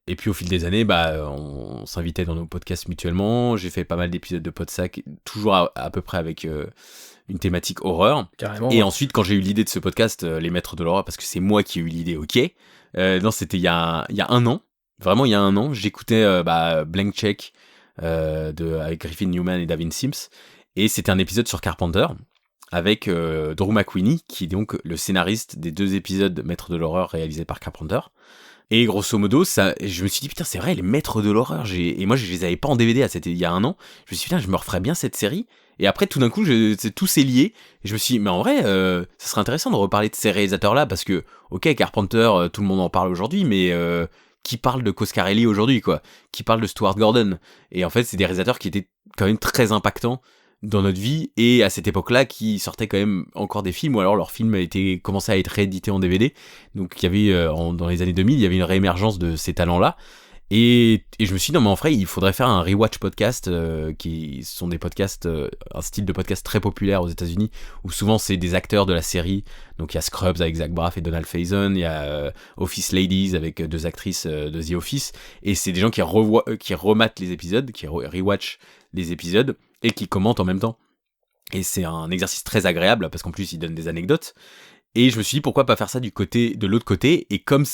Et puis au fil des années, on s'invitait dans nos podcasts mutuellement. J'ai fait pas mal d'épisodes de Podsac, toujours à peu près avec une thématique horreur. Carrément. Et ensuite, quand j'ai eu l'idée de ce podcast, Les Maîtres de l'Horreur, parce que c'est moi qui ai eu l'idée, ok. Non, c'était il y a 1 an. Vraiment, il y a 1 an. J'écoutais Blank Check avec Griffin Newman et Davin Sims. Et c'était un épisode sur Carpenter, avec Drew McWeeny, qui est donc le scénariste des 2 épisodes Maîtres de l'Horreur réalisés par Carpenter. Et grosso modo, je me suis dit, putain, c'est vrai, les Maîtres de l'Horreur, et moi, je les avais pas en DVD, c'était il y a 1 an. Je me suis dit, putain, je me referais bien cette série. Et après, tout d'un coup, tout s'est lié. Et je me suis dit, mais en vrai, ça serait intéressant de reparler de ces réalisateurs-là, parce que, ok, Carpenter, tout le monde en parle aujourd'hui, mais qui parle de Coscarelli aujourd'hui, quoi? Qui parle de Stuart Gordon? Et en fait, c'est des réalisateurs qui étaient quand même très impactants dans notre vie, et à cette époque-là, qui sortaient quand même encore des films, ou alors leurs films commençaient à être réédités en DVD. Donc il y avait, dans les années 2000, il y avait une réémergence de ces talents-là. Et je me suis dit, non mais en vrai, il faudrait faire un rewatch podcast, qui sont des podcasts, un style de podcast très populaire aux États-Unis, où souvent c'est des acteurs de la série. Donc il y a Scrubs avec Zach Braff et Donald Faison, il y a Office Ladies avec 2 actrices de The Office, et c'est des gens qui rematent les épisodes, qui rewatch les épisodes, et qui commentent en même temps. Et c'est un exercice très agréable, parce qu'en plus ils donnent des anecdotes. Et je me suis dit, pourquoi pas faire ça de l'autre côté, et comme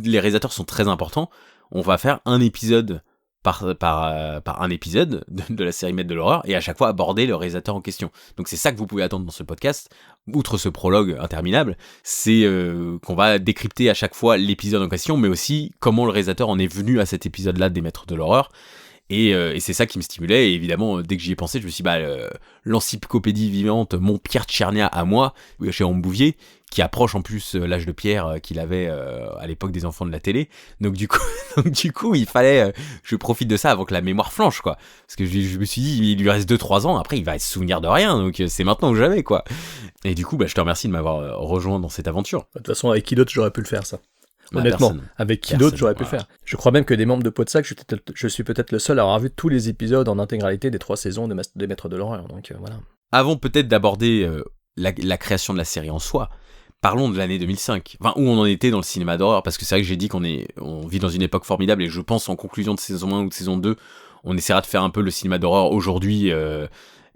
les réalisateurs sont très importants, on va faire un épisode par un épisode de la série Maîtres de l'Horreur, et à chaque fois aborder le réalisateur en question. Donc c'est ça que vous pouvez attendre dans ce podcast, outre ce prologue interminable, c'est qu'on va décrypter à chaque fois l'épisode en question, mais aussi comment le réalisateur en est venu à cet épisode-là des Maîtres de l'Horreur. Et c'est ça qui me stimulait, et évidemment, dès que j'y ai pensé, je me suis dit, l'encyclopédie vivante, mon Pierre Tchernia à moi, chez Ambouvier, qui approche en plus l'âge de pierre qu'il avait à l'époque des enfants de la télé. Donc du coup, il fallait que je profite de ça avant que la mémoire flanche, quoi. Parce que je me suis dit, il lui reste 2-3 ans, après il va se souvenir de rien, donc c'est maintenant ou jamais, quoi. Et du coup, je te remercie de m'avoir rejoint dans cette aventure. De toute façon, avec qui d'autre j'aurais pu le faire, ça? Honnêtement, avec qui d'autre j'aurais pu le faire? Je crois même que des membres de Podsac, je suis peut-être le seul à avoir vu tous les épisodes en intégralité des 3 saisons des Maîtres de l'Horreur, donc voilà. Avant peut-être d'aborder la création de la série en soi, parlons de l'année 2005, où on en était dans le cinéma d'horreur, parce que c'est vrai que j'ai dit qu'on vit dans une époque formidable, et je pense en conclusion de saison 1 ou de saison 2, on essaiera de faire un peu le cinéma d'horreur aujourd'hui,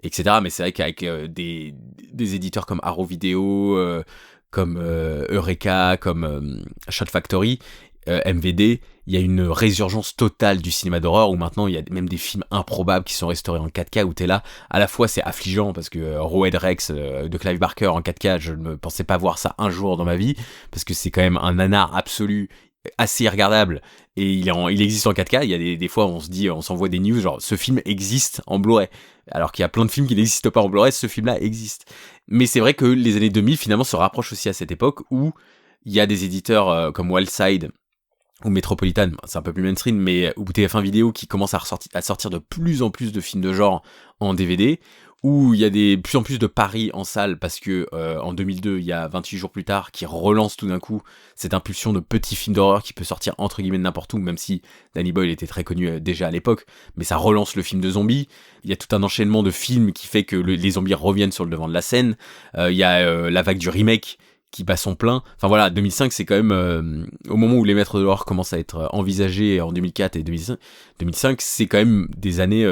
etc. Mais c'est vrai qu'avec des éditeurs comme Arrow Video, comme Eureka, comme Shot Factory, MVD, il y a une résurgence totale du cinéma d'horreur où maintenant il y a même des films improbables qui sont restaurés en 4K où t'es là, à la fois c'est affligeant parce que Rawhead Rex de Clive Barker en 4K, je ne pensais pas voir ça un jour dans ma vie parce que c'est quand même un nanar absolu, assez regardable et il existe en 4K. Il y a des fois on se dit, on s'envoie des news genre ce film existe en Blu-ray alors qu'il y a plein de films qui n'existent pas en Blu-ray, ce film là existe. Mais c'est vrai que les années 2000 finalement se rapprochent aussi à cette époque où il y a des éditeurs comme Wildside ou Metropolitan, c'est un peu plus mainstream, mais ou TF1 Vidéo qui commence à sortir de plus en plus de films de genre en DVD, où il y a de plus en plus de paris en salle, parce que en 2002, il y a 28 jours plus tard, qui relance tout d'un coup cette impulsion de petits films d'horreur qui peut sortir entre guillemets de n'importe où, même si Danny Boyle était très connu déjà à l'époque, mais ça relance le film de zombies. Il y a tout un enchaînement de films qui fait que les zombies reviennent sur le devant de la scène. Il y a la vague du remake, qui bat son plein. Enfin voilà, 2005 c'est quand même au moment où les maîtres de l'horreur commencent à être envisagés en 2004 et 2005 c'est quand même des années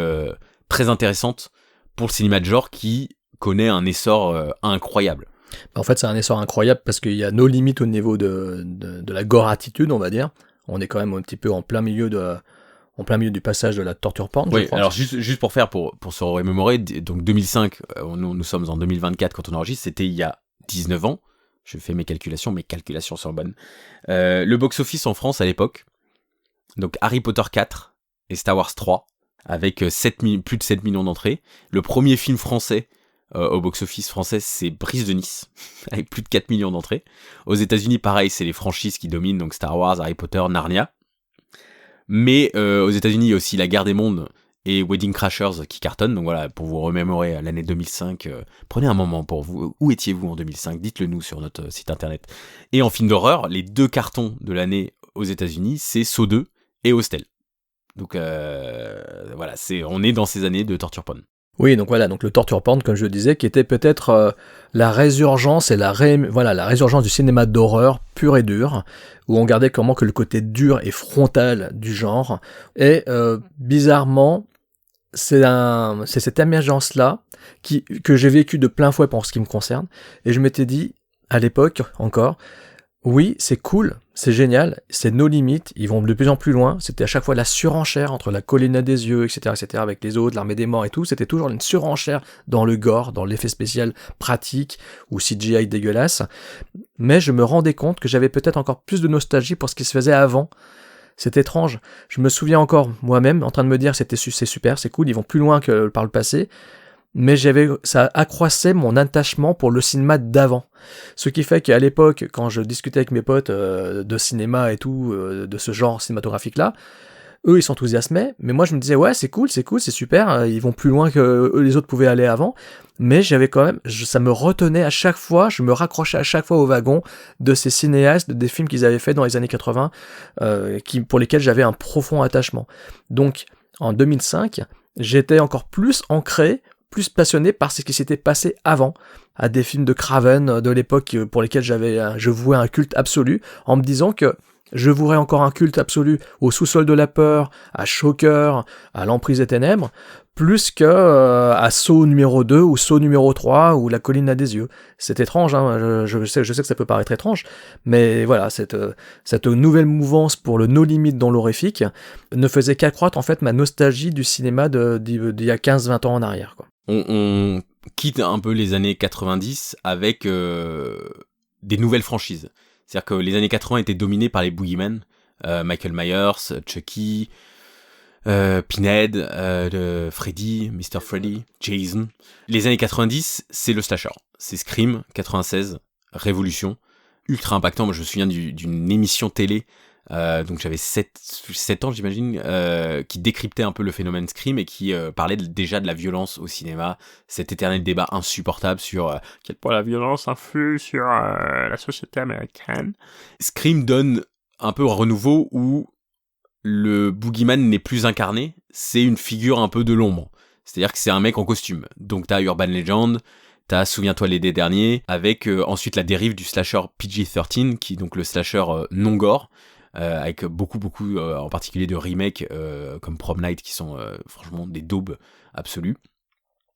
très intéressantes pour le cinéma de genre qui connaît un essor incroyable. En fait, c'est un essor incroyable parce qu'il y a nos limites au niveau de la gore attitude, on va dire. On est quand même un petit peu en plein milieu du passage de la torture porn, oui, je crois. Alors juste pour se remémorer, donc 2005, nous sommes en 2024 quand on enregistre, c'était il y a 19 ans. Je fais mes calculations sont bonnes. Le box-office en France à l'époque, donc Harry Potter 4 et Star Wars 3, avec plus de 7 millions d'entrées. Le premier film français au box-office français, c'est Brise de Nice, avec plus de 4 millions d'entrées. Aux États-Unis, pareil, c'est les franchises qui dominent, donc Star Wars, Harry Potter, Narnia. Mais aux États-Unis, il y a aussi La Guerre des Mondes et Wedding Crashers qui cartonnent. Donc voilà, pour vous remémorer l'année 2005, prenez un moment pour vous. Où étiez-vous en 2005 ? Dites-le nous sur notre site internet. Et en film d'horreur, les 2 cartons de l'année aux États-Unis, c'est Saw 2 et Hostel. Donc voilà, on est dans ces années de torture porn. Oui, donc voilà, donc le torture porn, comme je le disais, qui était peut-être la résurgence et la résurgence du cinéma d'horreur pur et dur, où on gardait comment que le côté dur et frontal du genre. Et bizarrement, c'est cette émergence-là que j'ai vécu de plein fouet pour ce qui me concerne. Et je m'étais dit, à l'époque encore, oui, c'est cool, c'est génial, c'est nos limites, ils vont de plus en plus loin. C'était à chaque fois la surenchère entre la colline des yeux, etc., avec les autres, l'armée des morts et tout. C'était toujours une surenchère dans le gore, dans l'effet spécial pratique ou CGI dégueulasse. Mais je me rendais compte que j'avais peut-être encore plus de nostalgie pour ce qui se faisait avant. C'est étrange. Je me souviens encore moi-même en train de me dire c'est super, c'est cool, ils vont plus loin que par le passé. Mais ça accroissait mon attachement pour le cinéma d'avant. Ce qui fait qu'à l'époque, quand je discutais avec mes potes de cinéma et tout, de ce genre cinématographique-là, eux ils s'enthousiasmaient, mais moi je me disais ouais c'est cool, c'est super, ils vont plus loin que les autres pouvaient aller avant, mais j'avais quand même, ça me retenait à chaque fois, je me raccrochais à chaque fois au wagon de ces cinéastes, des films qu'ils avaient fait dans les années 80, pour lesquels j'avais un profond attachement. Donc en 2005, j'étais encore plus ancré, plus passionné par ce qui s'était passé avant, à des films de Craven de l'époque pour lesquels je vouais un culte absolu, en me disant que je vouerais encore un culte absolu au Sous-sol de la peur, à Shocker, à L'Emprise des ténèbres, plus que à Saw numéro 2 ou Saw numéro 3 ou La colline à des yeux. C'est étrange, hein, je sais que ça peut paraître étrange, mais voilà, cette nouvelle mouvance pour le no limit dans l'horrifique ne faisait qu'accroître en fait ma nostalgie du cinéma d'il y a 15-20 ans en arrière, quoi. On quitte un peu les années 90 avec des nouvelles franchises. C'est-à-dire que les années 80 étaient dominées par les boogeymen, Michael Myers, Chucky, Pinhead, Freddy, Mr. Freddy, Jason. Les années 90, c'est le slasher. C'est Scream, 96, Révolution, ultra impactant. Moi, je me souviens d'une émission télé, donc j'avais 7 ans, j'imagine, qui décryptait un peu le phénomène Scream et qui parlait déjà de la violence au cinéma. Cet éternel débat insupportable sur quel point la violence influe sur la société américaine. Scream donne un peu un renouveau où le boogeyman n'est plus incarné, c'est une figure un peu de l'ombre. C'est-à-dire que c'est un mec en costume. Donc t'as Urban Legend, t'as Souviens-toi l'été dernier, avec ensuite la dérive du slasher PG-13, qui est donc le slasher non gore, avec beaucoup en particulier de remakes comme Prom Night qui sont franchement des daubes absolues.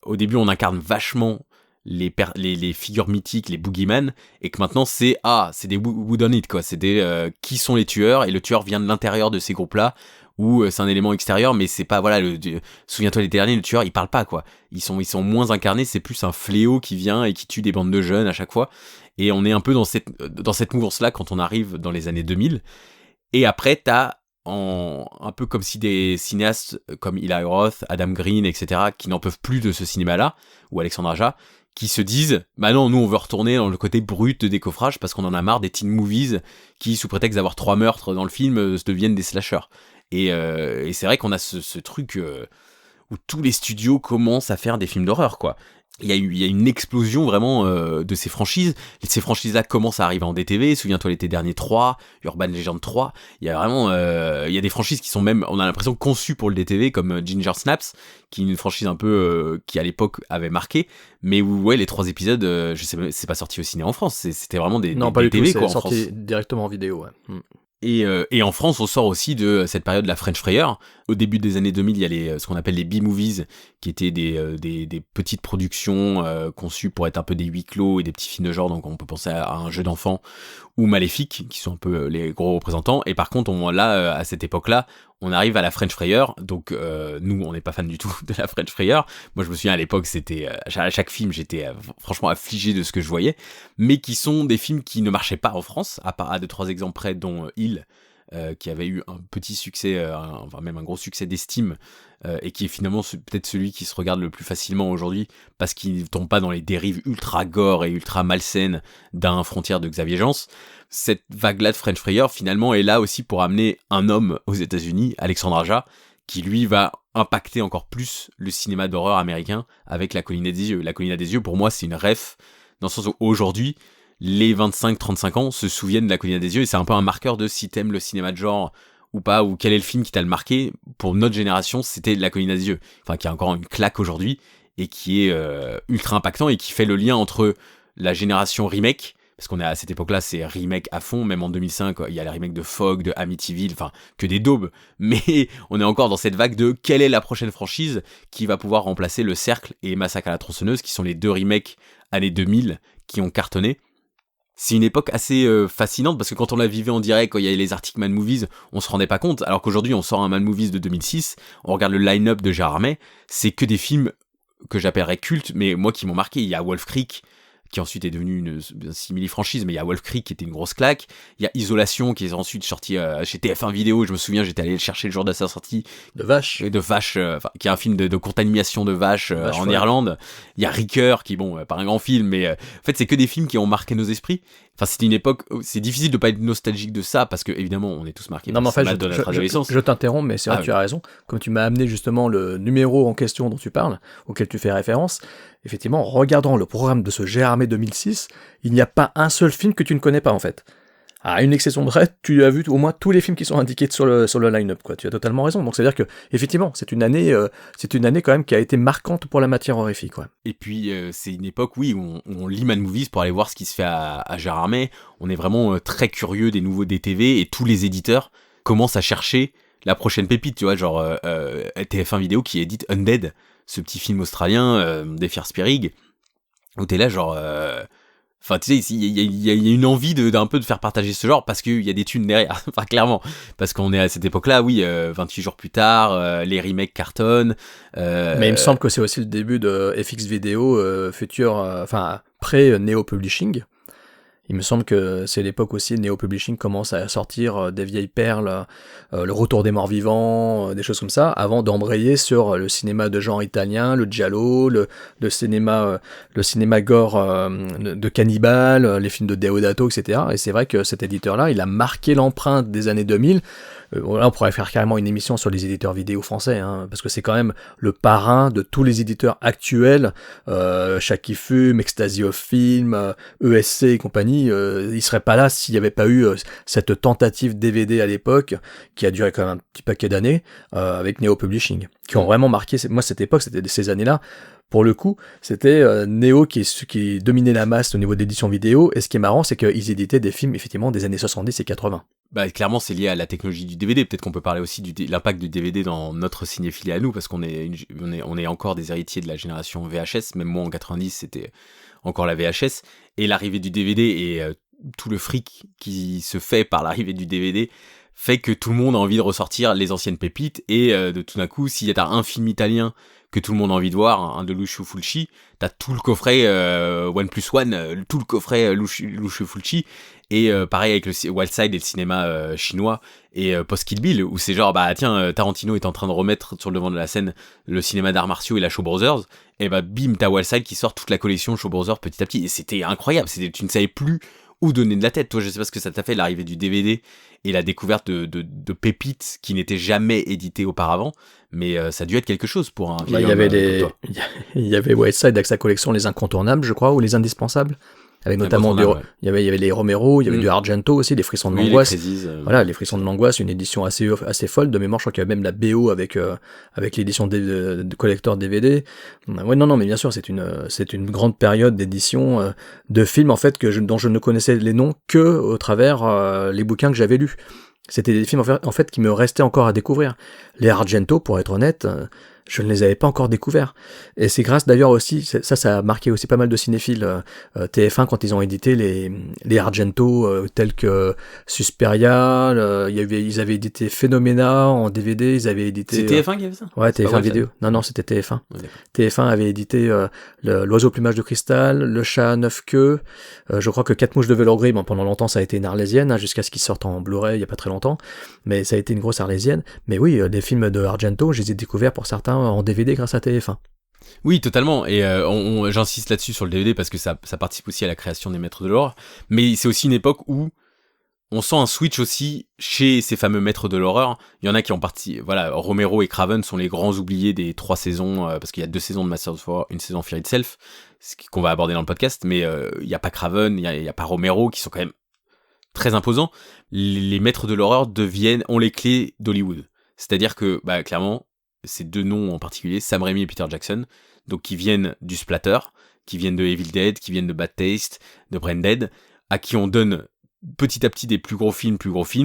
Au début on incarne vachement les figures mythiques, les boogeyman, et que maintenant c'est des whodunit, quoi. C'est des qui sont les tueurs, et le tueur vient de l'intérieur de ces groupes-là, ou c'est un élément extérieur, mais c'est pas, voilà, souviens-toi les derniers, le tueur, il parle pas, quoi. Ils sont moins incarnés, c'est plus un fléau qui vient et qui tue des bandes de jeunes à chaque fois. Et on est un peu dans cette mouvance-là quand on arrive dans les années 2000. Et après, t'as un peu comme si des cinéastes comme Eli Roth, Adam Green, etc., qui n'en peuvent plus de ce cinéma-là, ou Alexandre Aja, qui se disent, bah non, nous on veut retourner dans le côté brut de décoffrage parce qu'on en a marre des teen movies qui, sous prétexte d'avoir 3 meurtres dans le film, deviennent des slashers. Et c'est vrai qu'on a ce truc où tous les studios commencent à faire des films d'horreur, quoi. Il y a une explosion vraiment de ces franchises. Ces franchises-là commencent à arriver en DTV. Souviens-toi l'été dernier 3, Urban Legend 3. Il y a vraiment, il y a des franchises qui sont même, on a l'impression, conçues pour le DTV, comme Ginger Snaps, qui est une franchise un peu qui à l'époque avait marqué, mais où ouais, les 3 épisodes, je sais, c'est pas sorti au ciné en France. C'était vraiment des DTV, quoi, en France. Non, pas du tout. C'est sorti directement en vidéo. Ouais. Et en France, on sort aussi de cette période de la French Frayeur. Au début des années 2000, il y a ce qu'on appelle les B-movies, qui étaient des petites productions conçues pour être un peu des huis clos et des petits films de genre. Donc on peut penser à un jeu d'enfant ou Maléfique, qui sont un peu les gros représentants. Et par contre, à cette époque-là, on arrive à la French Frayeur. Donc nous, on n'est pas fan du tout de la French Frayeur. Moi, je me souviens à l'époque, c'était à chaque film, j'étais franchement affligé de ce que je voyais, mais qui sont des films qui ne marchaient pas en France, à 2-3 exemples près, dont Hill, qui avait eu un petit succès, enfin même un gros succès d'estime, et qui est finalement peut-être celui qui se regarde le plus facilement aujourd'hui, parce qu'il ne tombe pas dans les dérives ultra gore et ultra malsaines d'un Frontière de Xavier Jeance. Cette vague-là de French Frayeur, finalement, est là aussi pour amener un homme aux États-Unis, Alexandre Aja, qui lui va impacter encore plus le cinéma d'horreur américain avec La Colline des Yeux. La Colline des Yeux, pour moi, c'est une ref, dans le sens où aujourd'hui, les 25-35 ans se souviennent de La Colline des Yeux, et c'est un peu un marqueur de si t'aimes le cinéma de genre ou pas, ou quel est le film qui t'a le marqué. Pour notre génération, c'était La Colline des Yeux, enfin qui a encore une claque aujourd'hui, et qui est ultra impactant, et qui fait le lien entre la génération remake, parce qu'on est à cette époque-là, c'est remake à fond, même en 2005, il y a les remakes de Fog, de Amityville, enfin, que des daubes, mais on est encore dans cette vague de quelle est la prochaine franchise qui va pouvoir remplacer Le Cercle et Massacre à la tronçonneuse, qui sont les 2 remakes années 2000 qui ont cartonné. C'est une époque assez fascinante, parce que quand on la vivait en direct, quand il y avait les Arctic Man Movies, on se rendait pas compte, alors qu'aujourd'hui on sort un Man Movies de 2006, on regarde le line-up de Gérard May, c'est que des films que j'appellerais cultes, mais moi qui m'ont marqué. Il y a Wolf Creek, qui ensuite est devenu une simili-franchise, mais il y a Wolf Creek qui était une grosse claque. Il y a Isolation qui est ensuite sorti chez TF1 Vidéo, je me souviens, j'étais allé le chercher le jour de sa sortie. De Vache, qui est un film de courte animation de vaches en Irlande. Il y a Ricoeur, qui pas un grand film, mais en fait c'est que des films qui ont marqué nos esprits. Enfin, c'était une époque, c'est difficile de pas être nostalgique de ça, parce que évidemment on est tous marqués par ça de notre adolescence. Je t'interromps, mais c'est vrai que tu as raison. Comme tu m'as amené justement le numéro en question dont tu parles, auquel tu fais référence, effectivement, en regardant le programme de ce Gérard May 2006, il n'y a pas un seul film que tu ne connais pas en fait. À une exception près, tu as vu au moins tous les films qui sont indiqués sur le line-up, quoi. Tu as totalement raison. Donc c'est-à-dire que effectivement, c'est une année quand même qui a été marquante pour la matière horrifique, quoi. Et puis c'est une époque, oui, où on lit Man Movies pour aller voir ce qui se fait à Gérard May. On est vraiment très curieux des nouveaux DTV, et tous les éditeurs commencent à chercher la prochaine pépite, tu vois, genre TF1 Vidéo qui édite Undead, ce petit film australien d'Efir Spierig, où t'es là genre enfin, tu sais, il y a une envie d'un peu de faire partager ce genre, parce qu'il y a des thunes derrière, enfin, clairement. Parce qu'on est à cette époque-là, oui, 28 jours plus tard, les remakes cartonnent. Mais il me semble que c'est aussi le début de FX Vidéo, pré-Neo Publishing. Il me semble que c'est l'époque aussi, Neo Publishing commence à sortir des vieilles perles, le Retour des morts vivants, des choses comme ça, avant d'embrayer sur le cinéma de genre italien, le giallo, le cinéma gore de cannibale, les films de Deodato, etc. Et c'est vrai que cet éditeur-là, il a marqué l'empreinte des années 2000. Là, on pourrait faire carrément une émission sur les éditeurs vidéo français, hein, parce que c'est quand même le parrain de tous les éditeurs actuels, Chat qui fume, Ecstasy of Film, ESC et compagnie. Il serait pas là s'il n'y avait pas eu cette tentative DVD à l'époque, qui a duré quand même un petit paquet d'années, avec Neo Publishing, qui ont vraiment marqué. Moi, cette époque, c'était ces années-là. Pour le coup, c'était Neo qui dominait la masse au niveau d'édition vidéo, et ce qui est marrant, c'est qu'ils éditaient des films, effectivement, des années 70 et 80. Bah, clairement, c'est lié à la technologie du DVD. Peut-être qu'on peut parler aussi de l'impact du DVD dans notre cinéphilie à nous, parce qu'on est encore des héritiers de la génération VHS. Même moi, en 90, c'était encore la VHS. Et l'arrivée du DVD et tout le fric qui se fait par l'arrivée du DVD fait que tout le monde a envie de ressortir les anciennes pépites. Et de tout d'un coup, s'il y a un film italien que tout le monde a envie de voir, un de Lucio Fulci, t'as tout le coffret One Plus One, tout le coffret Lucio Fulci. Et pareil avec le Wild Side et le cinéma chinois et Post Kill Bill, où c'est genre, bah tiens, Tarantino est en train de remettre sur le devant de la scène le cinéma d'arts martiaux et la Shaw Brothers, et bah bim, t'as Wild Side qui sort toute la collection Shaw Brothers petit à petit, et c'était incroyable, tu ne savais plus où donner de la tête. Toi, je sais pas ce que ça t'a fait, l'arrivée du DVD et la découverte de pépites qui n'étaient jamais éditées auparavant, mais ça a dû être quelque chose pour un vieil homme comme toi. Il y avait Wild Side avec sa collection Les Incontournables, je crois, ou Les Indispensables. Avec notamment il y avait les Romero, il y avait du Argento aussi, les Frissons de l'angoisse. Voilà, les Frissons de l'angoisse, une édition assez folle de mémoire. Je crois qu'il y avait même la BO avec l'édition de collector DVD. Ouais, non, mais bien sûr, c'est une grande période d'édition de films en fait dont je ne connaissais les noms que au travers les bouquins que j'avais lus. C'était des films en fait qui me restaient encore à découvrir. Les Argento, pour être honnête, je ne les avais pas encore découverts. Et c'est grâce d'ailleurs aussi, ça a marqué aussi pas mal de cinéphiles, TF1 quand ils ont édité les Argento tels que Suspiria, ils avaient édité Phenomena en DVD, ils avaient édité... C'est TF1 qui avait ça? Ouais, TF1 vidéo. Non, c'était TF1. Ouais, TF1 avait édité L'Oiseau au plumage de cristal, Le Chat à 9 queues, je crois que 4 mouches de velours gris, bon, pendant longtemps ça a été une arlésienne, hein, jusqu'à ce qu'ils sortent en Blu-ray il y a pas très longtemps, mais ça a été une grosse arlésienne. Mais oui, les films de Argento, je les ai découverts pour certains en DVD grâce à TF1. Oui, totalement. Et j'insiste là-dessus sur le DVD parce que ça participe aussi à la création des maîtres de l'horreur. Mais c'est aussi une époque où on sent un switch aussi chez ces fameux maîtres de l'horreur. Il y en a qui ont parti. Voilà, Romero et Craven sont les grands oubliés des 3 saisons parce qu'il y a 2 saisons de Masters of Horror, une saison Fear Itself, qu'on va aborder dans le podcast. Mais il y a pas Craven, il y a pas Romero qui sont quand même très imposants. Les maîtres de l'horreur ont les clés d'Hollywood. C'est-à-dire que, bah, clairement, ces 2 noms en particulier, Sam Raimi et Peter Jackson, donc qui viennent du splatter, qui viennent de Evil Dead, qui viennent de Bad Taste, de Brain Dead, à qui on donne petit à petit des plus gros films.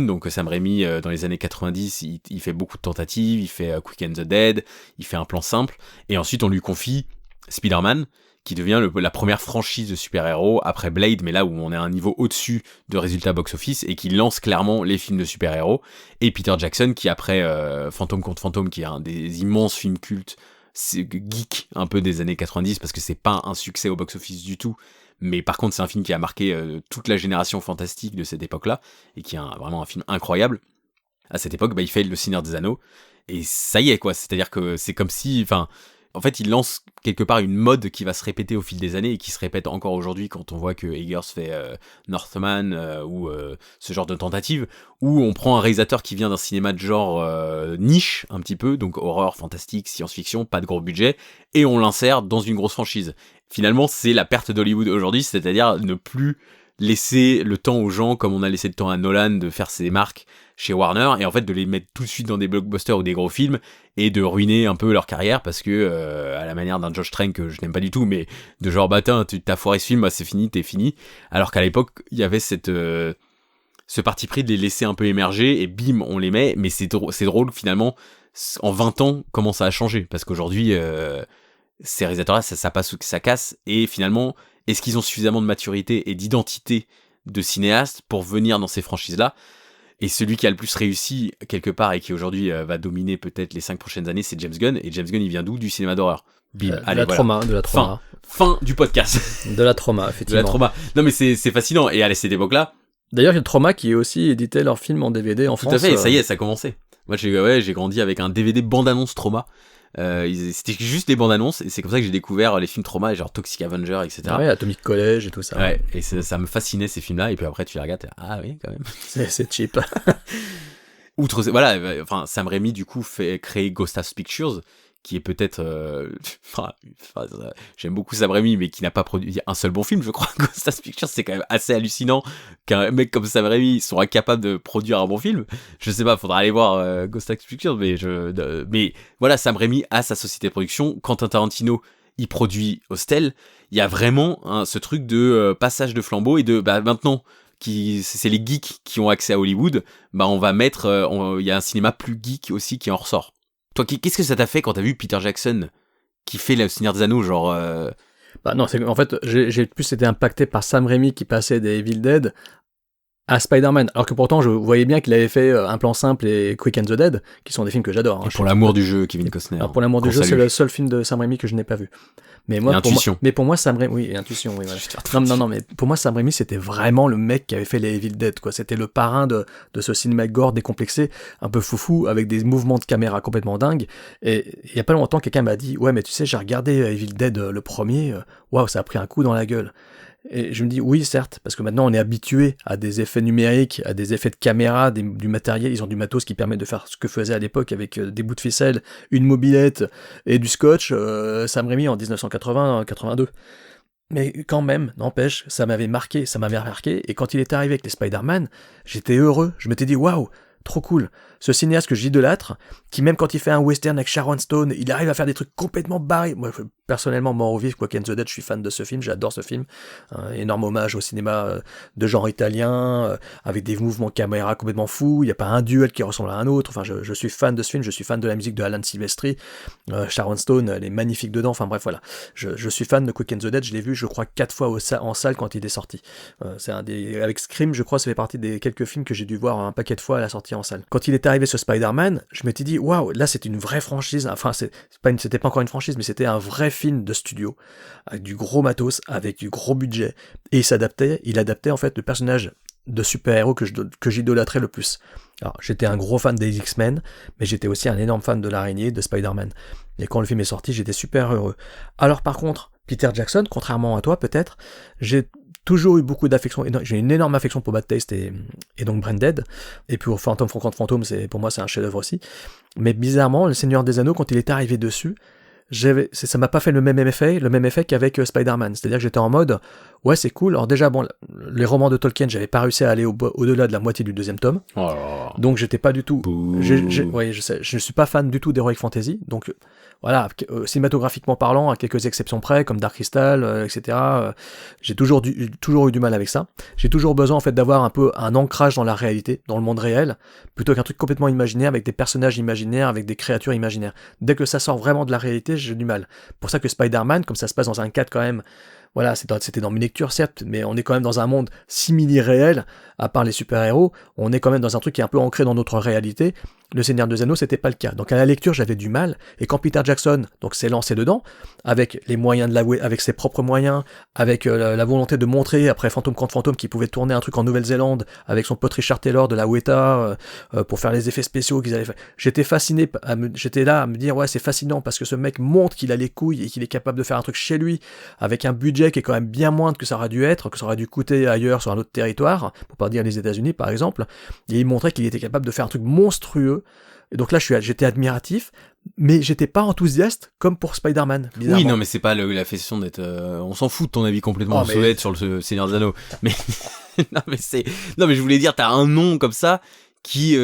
Donc Sam Raimi, dans les années 90, il fait beaucoup de tentatives, il fait Quick and the Dead, il fait un plan simple, et ensuite on lui confie Spider-Man, qui devient la première franchise de super-héros après Blade, mais là où on est à un niveau au-dessus de résultats box-office et qui lance clairement les films de super-héros. Et Peter Jackson qui après Fantôme contre Fantôme, qui est un des immenses films cultes geek un peu des années 90 parce que c'est pas un succès au box-office du tout, mais par contre c'est un film qui a marqué toute la génération fantastique de cette époque-là et qui est vraiment un film incroyable. À cette époque, bah, il fait Le Seigneur des Anneaux et ça y est quoi, c'est-à-dire que c'est comme si, en fait, il lance quelque part une mode qui va se répéter au fil des années et qui se répète encore aujourd'hui quand on voit que Eggers fait Northman ou ce genre de tentative, où on prend un réalisateur qui vient d'un cinéma de genre niche, un petit peu, donc horreur, fantastique, science-fiction, pas de gros budget, et on l'insère dans une grosse franchise. Finalement, c'est la perte d'Hollywood aujourd'hui, c'est-à-dire ne plus laisser le temps aux gens, comme on a laissé le temps à Nolan de faire ses marques chez Warner, et en fait de les mettre tout de suite dans des blockbusters ou des gros films, et de ruiner un peu leur carrière, parce que, à la manière d'un Josh Trank que je n'aime pas du tout, mais de genre, bah t'as foiré ce film, bah c'est fini, t'es fini, alors qu'à l'époque, il y avait ce parti pris de les laisser un peu émerger, et bim, on les met, mais c'est drôle finalement, en 20 ans, comment ça a changé, parce qu'aujourd'hui, ces réalisateurs-là, ça passe ou ça casse, et finalement, est-ce qu'ils ont suffisamment de maturité et d'identité de cinéaste pour venir dans ces franchises-là? Et celui qui a le plus réussi, quelque part, et qui aujourd'hui va dominer peut-être les 5 prochaines années, c'est James Gunn. Et James Gunn, il vient d'où? Du cinéma d'horreur. Bim, allez, voilà. De la trauma. Fin du podcast. De la trauma, effectivement. De la trauma. Non, mais c'est fascinant. Et à cette époque-là... D'ailleurs, il y a Trauma qui aussi éditait leurs films en DVD en France. Tout à fait, ça y est, ça a commencé. Moi, j'ai grandi avec un DVD bande-annonce Trauma. C'était juste des bandes annonces et c'est comme ça que j'ai découvert les films Trauma, genre Toxic Avenger, etc. Ouais, Atomic College et tout ça. Ouais, et ça me fascinait ces films-là, et puis après tu les regardes, ah oui, quand même. C'est cheap. Outre, voilà, enfin, Sam Raimi du coup créer Ghost House Pictures, qui est peut-être, j'aime beaucoup Sam Raimi, mais qui n'a pas produit un seul bon film, je crois. Ghost House Pictures, c'est quand même assez hallucinant qu'un mec comme Sam Raimi soit incapable de produire un bon film. Je sais pas, faudra aller voir Ghost House Pictures, mais voilà, Sam Raimi a sa société de production. Quentin Tarantino, il produit Hostel. Il y a vraiment ce truc de passage de flambeau et de, bah maintenant c'est les geeks qui ont accès à Hollywood, bah on va mettre, il y a un cinéma plus geek aussi qui en ressort. Toi, qu'est-ce que ça t'a fait quand t'as vu Peter Jackson qui fait le Seigneur des Anneaux, genre Bah non, en fait, j'ai plus été impacté par Sam Raimi qui passait des Evil Dead à Spider-Man, alors que pourtant je voyais bien qu'il avait fait Un plan simple et Quick and the Dead, qui sont des films que j'adore. Pour l'amour du jeu, Kevin Costner. Alors pour l'amour du jeu, c'est le seul film de Sam Raimi que je n'ai pas vu. Mais moi, pour moi, Sam Raimi, oui, Intuition, oui, voilà. Non, mais pour moi, Sam Raimi, c'était vraiment le mec qui avait fait les Evil Dead, quoi. C'était le parrain de ce cinéma gore décomplexé, un peu foufou, avec des mouvements de caméra complètement dingues. Et il y a pas longtemps, quelqu'un m'a dit, ouais, mais tu sais, j'ai regardé Evil Dead le premier, waouh, ça a pris un coup dans la gueule. Et je me dis, oui, certes, parce que maintenant on est habitué à des effets numériques, à des effets de caméra, du matériel, ils ont du matos qui permet de faire ce que faisait à l'époque avec des bouts de ficelle, une mobilette et du scotch, Sam Raimi en 1980-82. Mais quand même, n'empêche, ça m'avait marqué, et quand il est arrivé avec les Spider-Man, j'étais heureux, je m'étais dit, waouh, trop cool. Ce cinéaste que j'idolâtre, qui même quand il fait un western avec Sharon Stone, il arrive à faire des trucs complètement barrés. Moi, personnellement, Mort ou Vivre, Quick and the Dead, je suis fan de ce film, j'adore ce film. Énorme hommage au cinéma de genre italien, avec des mouvements de caméra complètement fous, il n'y a pas un duel qui ressemble à un autre. Enfin, je suis fan de ce film, je suis fan de la musique de Alan Silvestri. Sharon Stone, elle est magnifique dedans, enfin bref, voilà. Je suis fan de Quick and the Dead, je l'ai vu, je crois, 4 fois en salle quand il est sorti. C'est avec Scream, je crois, ça fait partie des quelques films que j'ai dû voir un paquet de fois à la sortie en salle. Quand il est arrivé ce Spider-Man, je m'étais dit, waouh, là c'est une vraie franchise, enfin c'était pas encore une franchise, mais c'était un vrai film de studio, avec du gros matos, avec du gros budget, et il adaptait en fait le personnage de super-héros que j'idolâtrais le plus. Alors j'étais un gros fan des X-Men, mais j'étais aussi un énorme fan de l'araignée, de Spider-Man. Et quand le film est sorti, j'étais super heureux. Alors par contre, Peter Jackson, contrairement à toi peut-être, j'ai toujours eu beaucoup d'affection, j'ai une énorme affection pour Bad Taste et donc Branded, et puis pour Phantom Fantôme, pour moi c'est un chef-d'œuvre aussi. Mais bizarrement, Le Seigneur des Anneaux, quand il est arrivé dessus, ça m'a pas fait le même effet qu'avec Spider-Man. C'est-à-dire que j'étais en mode, ouais, c'est cool. Alors déjà, bon, les romans de Tolkien, j'avais pas réussi à aller au-delà de la moitié du deuxième tome. Oh. Donc j'étais pas du tout... Ouais, je sais, je suis pas fan du tout d'Heroic Fantasy. Donc voilà, cinématographiquement parlant, à quelques exceptions près, comme Dark Crystal, etc., j'ai toujours eu du mal avec ça. J'ai toujours besoin, en fait, d'avoir un peu un ancrage dans la réalité, dans le monde réel, plutôt qu'un truc complètement imaginaire, avec des personnages imaginaires, avec des créatures imaginaires. Dès que ça sort vraiment de la réalité, j'ai du mal. Pour ça que Spider-Man, comme ça se passe dans un cadre quand même, voilà, c'était dans mes lectures certes, mais on est quand même dans un monde simili-réel, à part les super-héros, on est quand même dans un truc qui est un peu ancré dans notre réalité. Le Seigneur des Anneaux, c'était pas le cas. Donc à la lecture, j'avais du mal, et quand Peter Jackson donc s'est lancé dedans, avec les moyens avec ses propres moyens, avec la volonté de montrer après Fantôme contre Fantôme qu'il pouvait tourner un truc en Nouvelle-Zélande avec son pote Richard Taylor de la Weta pour faire les effets spéciaux qu'ils avaient fait. J'étais fasciné, j'étais là à me dire ouais, c'est fascinant parce que ce mec montre qu'il a les couilles et qu'il est capable de faire un truc chez lui avec un budget qui est quand même bien moindre que ça aurait dû être, que ça aurait dû coûter ailleurs sur un autre territoire, pour pas dire les États-Unis par exemple. Et il montrait qu'il était capable de faire un truc monstrueux. Et donc là, j'étais admiratif, mais j'étais pas enthousiaste comme pour Spider-Man. Oui, non, mais c'est pas la question d'être. On s'en fout de ton avis complètement obsolète sur le Seigneur des Anneaux. Mais non, mais je voulais dire, t'as un nom comme ça qui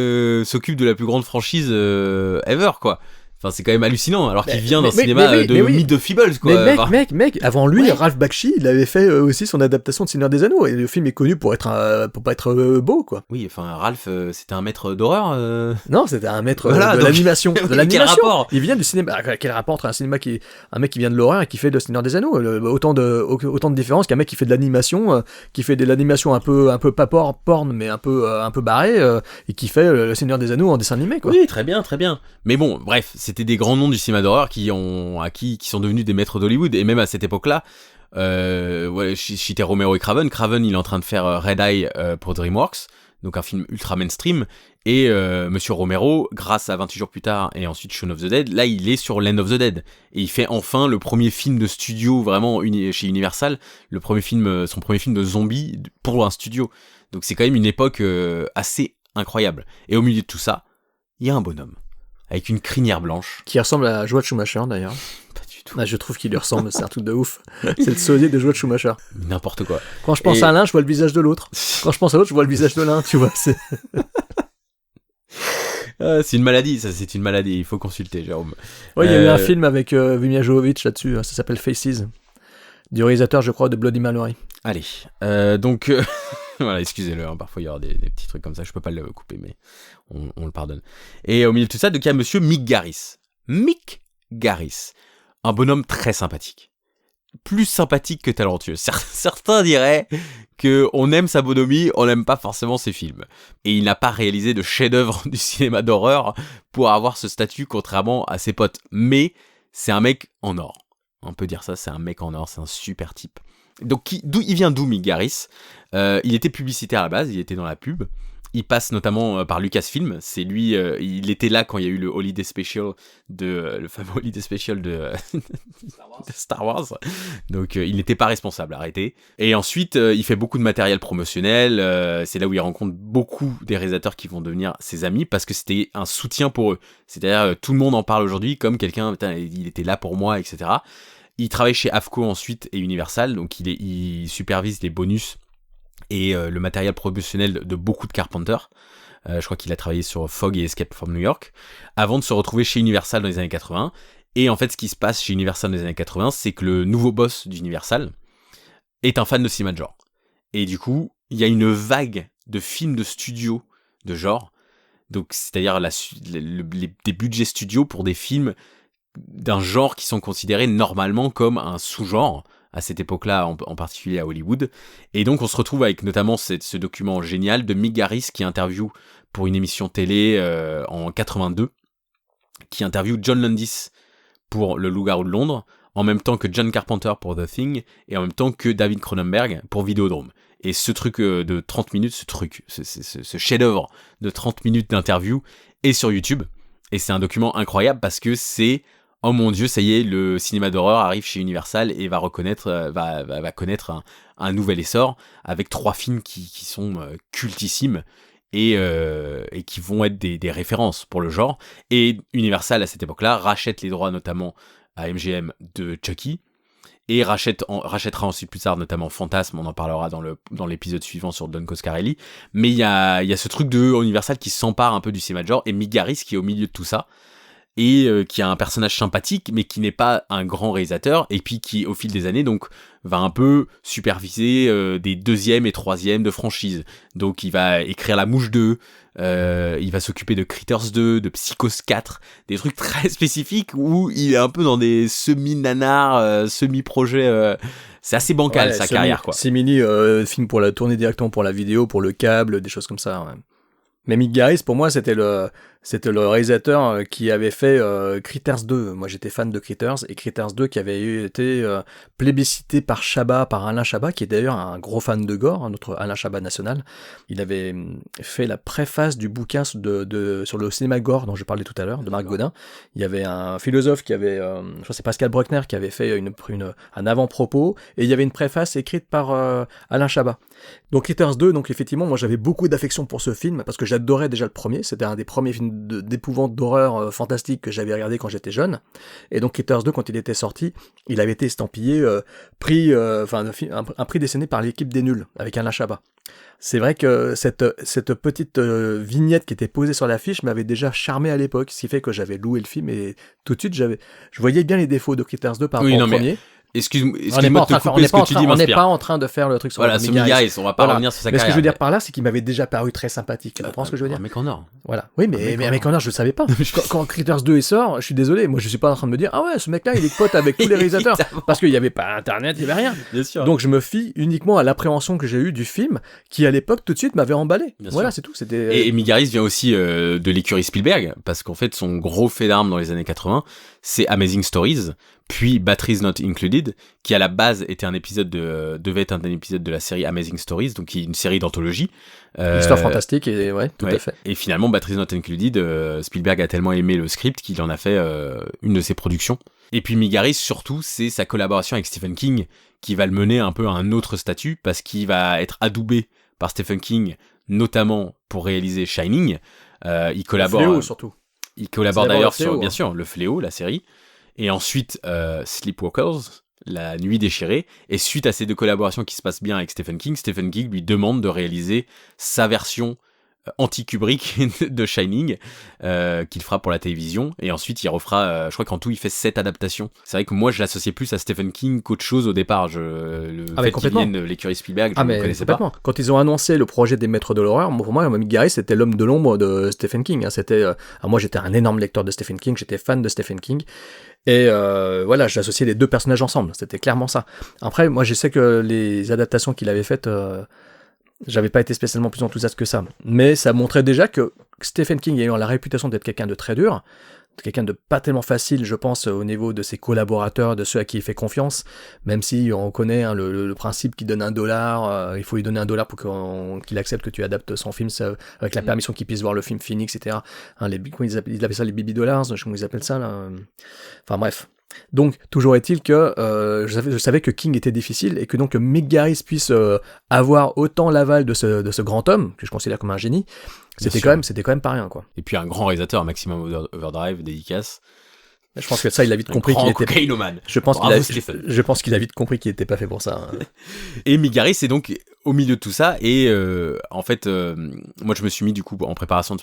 s'occupe de la plus grande franchise ever, quoi. Enfin, c'est quand même hallucinant, alors qu'il vient d'un cinéma Meet the Feebles, quoi. Mais mec, avant lui, ouais. Ralph Bakshi, il avait fait aussi son adaptation de Seigneur des Anneaux, et le film est connu pour pas être beau, quoi. Oui, enfin, Ralph, c'était un maître d'horreur Non, c'était un maître de l'animation. Quel rapport ? Il vient du cinéma. Quel rapport entre un mec qui vient de l'horreur et qui fait le Seigneur des Anneaux ? Autant de différences qu'un mec qui fait de l'animation, qui fait de l'animation un peu pas porn, mais un peu barré, et qui fait le Seigneur des Anneaux en dessin animé, quoi. Oui, très bien. Mais bon, bref, c'était des grands noms du cinéma d'horreur qui sont devenus des maîtres d'Hollywood, et même à cette époque-là, je citais Romero et Craven. Craven, il est en train de faire Red Eye pour DreamWorks, donc un film ultra mainstream, et Monsieur Romero, grâce à 28 jours plus tard et ensuite Shaun of the Dead, là il est sur Land of the Dead, et il fait enfin le premier film de studio vraiment chez Universal, son premier film de zombie pour un studio. Donc c'est quand même une époque assez incroyable. Et au milieu de tout ça, il y a un bonhomme avec une crinière blanche. Qui ressemble à Joel Schumacher, d'ailleurs. Pas du tout. Ah, je trouve qu'il lui ressemble, c'est un truc de ouf. C'est le sosie de Joel Schumacher. N'importe quoi. Quand je pense à l'un, je vois le visage de l'autre. Quand je pense à l'autre, je vois le visage de l'un, tu vois. C'est une maladie, ça, c'est une maladie. Il faut consulter, Jérôme. Oui, il y a eu un film avec Milla Jovovich là-dessus, ça s'appelle Faces. Du réalisateur, je crois, de Bloody Mary. Allez, donc... Voilà, excusez-le, hein, parfois il y aura des petits trucs comme ça, je peux pas le couper, mais on le pardonne. Et au milieu de tout ça, donc il y a monsieur Mick Garris. Mick Garris, un bonhomme très sympathique. Plus sympathique que talentueux. Certains diraient que on aime sa bonhomie, on n'aime pas forcément ses films. Et il n'a pas réalisé de chef-d'œuvre du cinéma d'horreur pour avoir ce statut, contrairement à ses potes. Mais c'est un mec en or. On peut dire ça, c'est un mec en or, c'est un super type. Donc, il vient d'où, Mick Garris ? Il était publicitaire à la base, il était dans la pub. Il passe notamment par Lucasfilm. C'est lui, il était là quand il y a eu le Holiday Special le fameux Holiday Special de Star Wars. Donc, il n'était pas responsable, arrêtez. Et ensuite, il fait beaucoup de matériel promotionnel. C'est là où il rencontre beaucoup des réalisateurs qui vont devenir ses amis parce que c'était un soutien pour eux. C'est-à-dire, tout le monde en parle aujourd'hui comme quelqu'un, il était là pour moi, etc. Il travaille chez AFCO ensuite et Universal, donc il supervise les bonus et le matériel promotionnel de beaucoup de Carpenter. Je crois qu'il a travaillé sur Fog et Escape from New York, avant de se retrouver chez Universal dans les années 80. Et en fait, ce qui se passe chez Universal dans les années 80, c'est que le nouveau boss d'Universal est un fan de cinéma de genre. Et du coup, il y a une vague de films de studio de genre, donc c'est-à-dire des budgets studio pour des films d'un genre qui sont considérés normalement comme un sous-genre, à cette époque-là, en particulier à Hollywood. Et donc, on se retrouve avec notamment ce document génial de Mick Garris qui interviewe pour une émission télé en 82, qui interviewe John Landis pour Le Loup-garou de Londres, en même temps que John Carpenter pour The Thing, et en même temps que David Cronenberg pour Vidéodrome. Et ce truc de 30 minutes, ce chef-d'œuvre de 30 minutes d'interview est sur YouTube. Et c'est un document incroyable parce que c'est... Oh mon Dieu, ça y est, le cinéma d'horreur arrive chez Universal et va connaître un nouvel essor avec 3 films qui sont cultissimes et qui vont être des références pour le genre. Et Universal, à cette époque-là, rachète les droits notamment à MGM de Chucky et rachètera ensuite plus tard notamment Fantasme, on en parlera dans l'épisode suivant sur Don Coscarelli. Mais il y a ce truc de Universal qui s'empare un peu du cinéma de genre et Mick Garris qui est au milieu de tout ça. Et qui a un personnage sympathique mais qui n'est pas un grand réalisateur et puis qui au fil des années donc va un peu superviser des 2e et 3e de franchise. Donc il va écrire La Mouche 2, il va s'occuper de Critters 2, de Psychose 4, des trucs très spécifiques où il est un peu dans des semi-nanars, semi-projets, c'est assez bancal sa carrière quoi. C'est mini film pour la tournée directement pour la vidéo, pour le câble, des choses comme ça. Ouais. Mais Mick Garris, pour moi, c'était le réalisateur qui avait fait Critters 2. Moi, j'étais fan de Critters, et Critters 2 qui avait été plébiscité par Alain Chabat, qui est d'ailleurs un gros fan de gore, notre Alain Chabat national. Il avait fait la préface du bouquin sur le cinéma gore dont je parlais tout à l'heure, de Marc Godin. Il y avait un philosophe qui avait, je crois que c'est Pascal Bruckner, qui avait fait un avant-propos, et il y avait une préface écrite par Alain Chabat. Donc Critters 2, donc effectivement, moi j'avais beaucoup d'affection pour ce film, parce que j'adorais déjà le premier, c'était un des premiers films d'épouvante d'horreur fantastique que j'avais regardé quand j'étais jeune, et donc Critters 2, quand il était sorti, il avait été estampillé, un prix décerné par l'équipe des nuls, avec Alain Chabat. C'est vrai que cette petite vignette qui était posée sur l'affiche m'avait déjà charmé à l'époque, ce qui fait que j'avais loué le film, et tout de suite je voyais bien les défauts de Critters 2 par rapport au premier. Excuse-moi de te couper, ce que tu dis m'inspire. On n'est pas en train de faire le truc sur Mick Garris, on va pas revenir sur sa carrière. Mais ce que je veux dire par là, c'est qu'il m'avait déjà paru très sympathique. Tu comprends ce que je veux dire ? Un mec en or. Voilà. Oui, mais un mec en or, je le savais pas. Quand Critters 2 sort, je suis désolé, moi je suis pas en train de me dire ah ouais, ce mec-là, il est pote avec tous les réalisateurs, parce qu'il y avait pas internet, il y avait rien. Bien sûr. Donc je me fie uniquement à l'appréhension que j'ai eue du film, qui à l'époque tout de suite m'avait emballé. Voilà, c'est tout. Et Mick Garris vient aussi de l'écurie Spielberg, parce qu'en fait son gros fait d'armes dans les années 80, c'est Amazing Stories, puis Batteries Not Included, qui à la base était devait être un épisode de la série Amazing Stories, donc qui est une série d'anthologie. Histoire fantastique, et tout à fait. Et finalement, Batteries Not Included, Spielberg a tellement aimé le script qu'il en a fait une de ses productions. Et puis Mick Garris, surtout, c'est sa collaboration avec Stephen King, qui va le mener un peu à un autre statut, parce qu'il va être adoubé par Stephen King, notamment pour réaliser Shining. Il collabore... Le Fléau, surtout. Il collabore d'ailleurs sur, bien sûr, Le Fléau, la série. Et ensuite, Sleepwalkers, La Nuit déchirée. Et suite à ces 2 collaborations qui se passent bien avec Stephen King lui demande de réaliser sa version anti-Kubrick de Shining qu'il fera pour la télévision, et ensuite il refera, je crois qu'en tout il fait 7 adaptations. C'est vrai que moi je l'associais plus à Stephen King qu'autre chose au départ. Le fait qu'il vienne de l'écurie Spielberg, je ne connaissais pas. Quand ils ont annoncé le projet des Maîtres de l'horreur, pour moi Mick Garris c'était l'homme de l'ombre de Stephen King. Moi j'étais un énorme lecteur de Stephen King, j'étais fan de Stephen King. Et voilà, j'associais les deux personnages ensemble, c'était clairement ça. Après, moi je sais que les adaptations qu'il avait faites, j'avais pas été spécialement plus enthousiaste que ça. Mais ça montrait déjà que Stephen King ayant la réputation d'être quelqu'un de très dur, quelqu'un de pas tellement facile, je pense, au niveau de ses collaborateurs, de ceux à qui il fait confiance, même si on connaît le principe qu'il donne $1, il faut lui donner $1 pour qu'il accepte que tu adaptes son film, avec la permission qu'il puisse voir le film fini, etc. Comment ils appellent ça, les baby dollars, je sais comment ils appellent ça, là. Enfin bref. Donc, toujours est-il que je savais que King était difficile, et que donc Mick Garris puisse avoir autant l'aval de ce grand homme, que je considère comme un génie, c'était quand même pas rien, quoi. Et puis un grand réalisateur, Maximum Overdrive, dédicace. Je pense que ça, il a vite compris qu'il était. Cocaïnomane. Je pense qu'il a vite compris qu'il était pas fait pour ça. Hein. Et Mick Garris est donc au milieu de tout ça, et en fait, moi je me suis mis du coup en préparation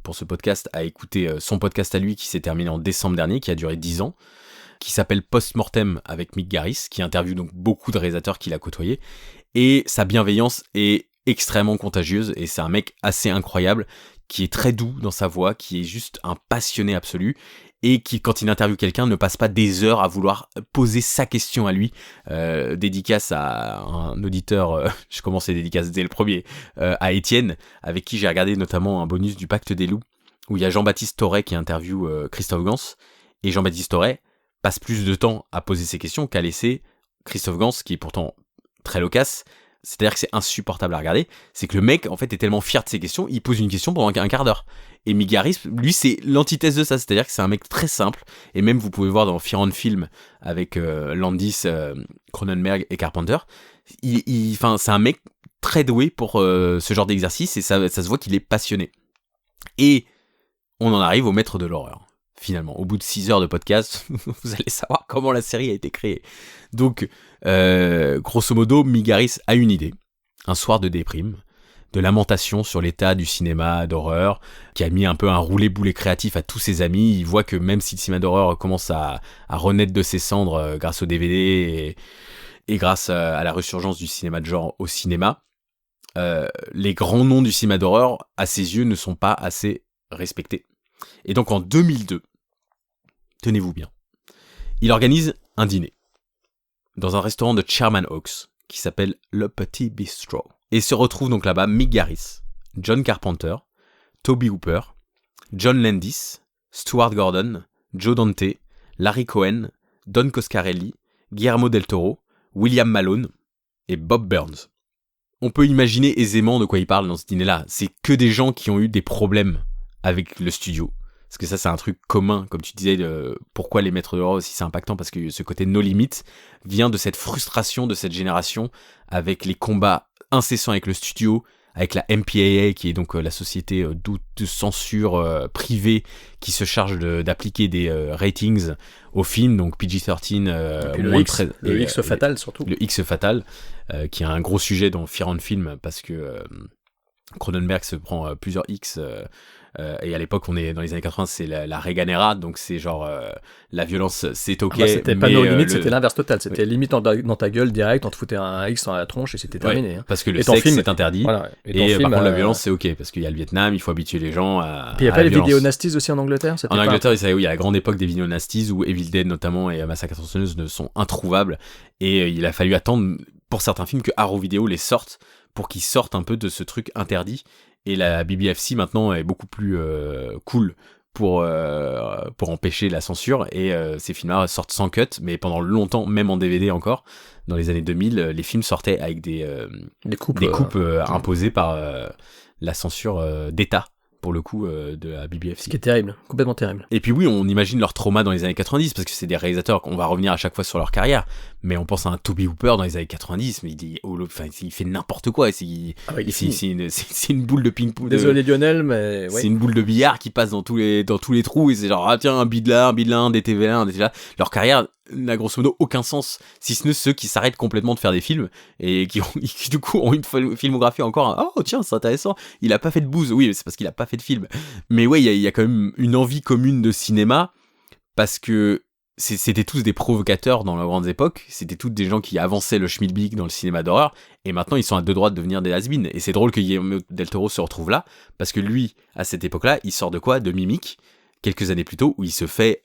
pour ce podcast à écouter son podcast à lui qui s'est terminé en décembre dernier, qui a duré 10 ans. Qui s'appelle Post-Mortem avec Mick Garris, qui interviewe donc beaucoup de réalisateurs qu'il a côtoyés, et sa bienveillance est extrêmement contagieuse, et c'est un mec assez incroyable, qui est très doux dans sa voix, qui est juste un passionné absolu, et qui, quand il interviewe quelqu'un, ne passe pas des heures à vouloir poser sa question à lui. Dédicace à un auditeur, je commence les dédicaces dès le premier, à Étienne, avec qui j'ai regardé notamment un bonus du Pacte des Loups, où il y a Jean-Baptiste Torret qui interviewe Christophe Gans, et Jean-Baptiste Torret passe plus de temps à poser ses questions qu'à laisser Christophe Gans, qui est pourtant très loquace. C'est-à-dire que c'est insupportable à regarder. C'est que le mec, en fait, est tellement fier de ses questions, il pose une question pendant un quart d'heure. Et Mick Garris, lui, c'est l'antithèse de ça. C'est-à-dire que c'est un mec très simple. Et même, vous pouvez voir dans Fear and Film avec Landis, Cronenberg et Carpenter. C'est un mec très doué pour ce genre d'exercice, et ça se voit qu'il est passionné. Et on en arrive au maître de l'horreur. Finalement, au bout de 6 heures de podcast, vous allez savoir comment la série a été créée. Donc, grosso modo, Mick Garris a une idée. Un soir de déprime, de lamentation sur l'état du cinéma d'horreur, qui a mis un peu un roulé-boulet créatif à tous ses amis. Il voit que même si le cinéma d'horreur commence à renaître de ses cendres grâce au DVD et grâce à la resurgence du cinéma de genre au cinéma, les grands noms du cinéma d'horreur, à ses yeux, ne sont pas assez respectés. Et donc en 2002, tenez-vous bien, il organise un dîner dans un restaurant de Chairman Oaks qui s'appelle Le Petit Bistro. Et se retrouve donc là-bas Mick Garris, John Carpenter, Tobe Hooper, John Landis, Stuart Gordon, Joe Dante, Larry Cohen, Don Coscarelli, Guillermo del Toro, William Malone et Bob Burns. On peut imaginer aisément de quoi il parle dans ce dîner-là. C'est que des gens qui ont eu des problèmes avec le studio. Parce que ça, c'est un truc commun, comme tu disais, pourquoi les maîtres de l'horreur aussi c'est impactant, parce que ce côté no limit vient de cette frustration de cette génération, avec les combats incessants avec le studio, avec la MPAA, qui est donc la société de censure privée, qui se charge d'appliquer des ratings aux films, donc PG-13, le X fatal surtout. Le X fatal, qui est un gros sujet dans Fear and Film, parce que Cronenberg se prend plusieurs X, et à l'époque, on est dans les années 80, c'est la Reagan era, donc c'est genre la violence, c'est ok. C'était pas nos limites, c'était l'inverse total. C'était limite dans ta gueule direct, on te foutait un X dans la tronche et c'était terminé. Hein. Parce que le sexe c'est interdit. Voilà. Et par contre, la violence c'est ok, parce qu'il y a le Vietnam, il faut habituer les gens à. Puis il n'y a pas les vidéos nasties aussi en Angleterre. En Angleterre, il y a la grande époque des vidéos nasties où Evil Dead notamment et Massacre à la tronçonneuse ne sont introuvables. Et il a fallu attendre pour certains films que Arrow Video les sorte pour qu'ils sortent un peu de ce truc interdit. Et la BBFC maintenant est beaucoup plus cool pour empêcher la censure, et ces films-là sortent sans cut, mais pendant longtemps, même en DVD encore, dans les années 2000, les films sortaient avec des coupes imposées par la censure d'État, pour le coup, de la BBFC. Ce qui est terrible, complètement terrible. Et puis oui, on imagine leur trauma dans les années 90, parce que c'est des réalisateurs qu'on va revenir à chaque fois sur leur carrière, mais on pense à un Tobe Hooper dans les années 90, mais il fait n'importe quoi, c'est une boule de ping-pong. Désolé Lionel, mais c'est une boule de billard qui passe dans tous les trous, et c'est genre, ah tiens, un bide là, un DTV là, un DTV là. Leur carrière, n'a grosso modo aucun sens, si ce n'est ceux qui s'arrêtent complètement de faire des films et qui du coup ont une filmographie encore. Oh tiens, c'est intéressant, il a pas fait de bouse. Oui, c'est parce qu'il a pas fait de film. Mais ouais, il y a quand même une envie commune de cinéma parce que c'était tous des provocateurs dans leurs grandes époques, c'était tous des gens qui avançaient le schmilblick dans le cinéma d'horreur, et maintenant ils sont à deux doigts de devenir des has-beens. Et c'est drôle que Guillermo del Toro se retrouve là, parce que lui, à cette époque-là, il sort de quoi ? De Mimic, quelques années plus tôt, où il se fait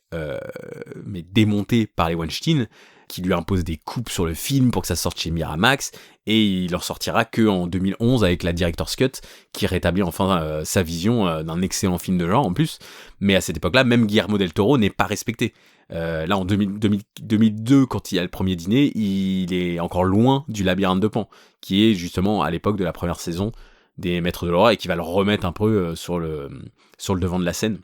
mais démonter par les Weinstein, qui lui imposent des coupes sur le film pour que ça sorte chez Miramax, et il en sortira que en 2011 avec la Director's Cut, qui rétablit enfin sa vision d'un excellent film de genre en plus. Mais à cette époque-là, même Guillermo del Toro n'est pas respecté. Là, en 2002, quand il y a le premier dîner, il est encore loin du Labyrinthe de Pan, qui est justement à l'époque de la première saison des Maîtres de l'Horreur et qui va le remettre un peu sur le devant de la scène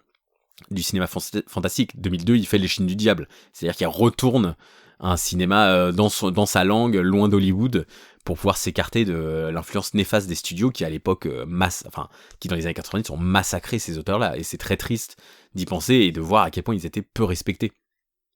du cinéma fantastique. 2002, il fait Les Chines du Diable, c'est-à-dire qu'il retourne un cinéma dans sa langue, loin d'Hollywood, pour pouvoir s'écarter de l'influence néfaste des studios qui à l'époque qui dans les années 90 ont massacré ces auteurs-là, et c'est très triste d'y penser et de voir à quel point ils étaient peu respectés.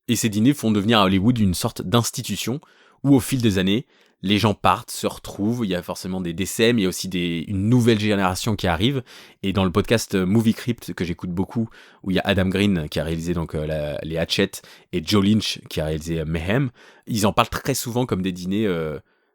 Et ces dîners font devenir à Hollywood une sorte d'institution où au fil des années, les gens partent, se retrouvent, il y a forcément des décès, mais il y a aussi une nouvelle génération qui arrive. Et dans le podcast Movie Crypt, que j'écoute beaucoup, où il y a Adam Green qui a réalisé donc les Hatchet, et Joe Lynch qui a réalisé Mayhem, ils en parlent très souvent comme des dîners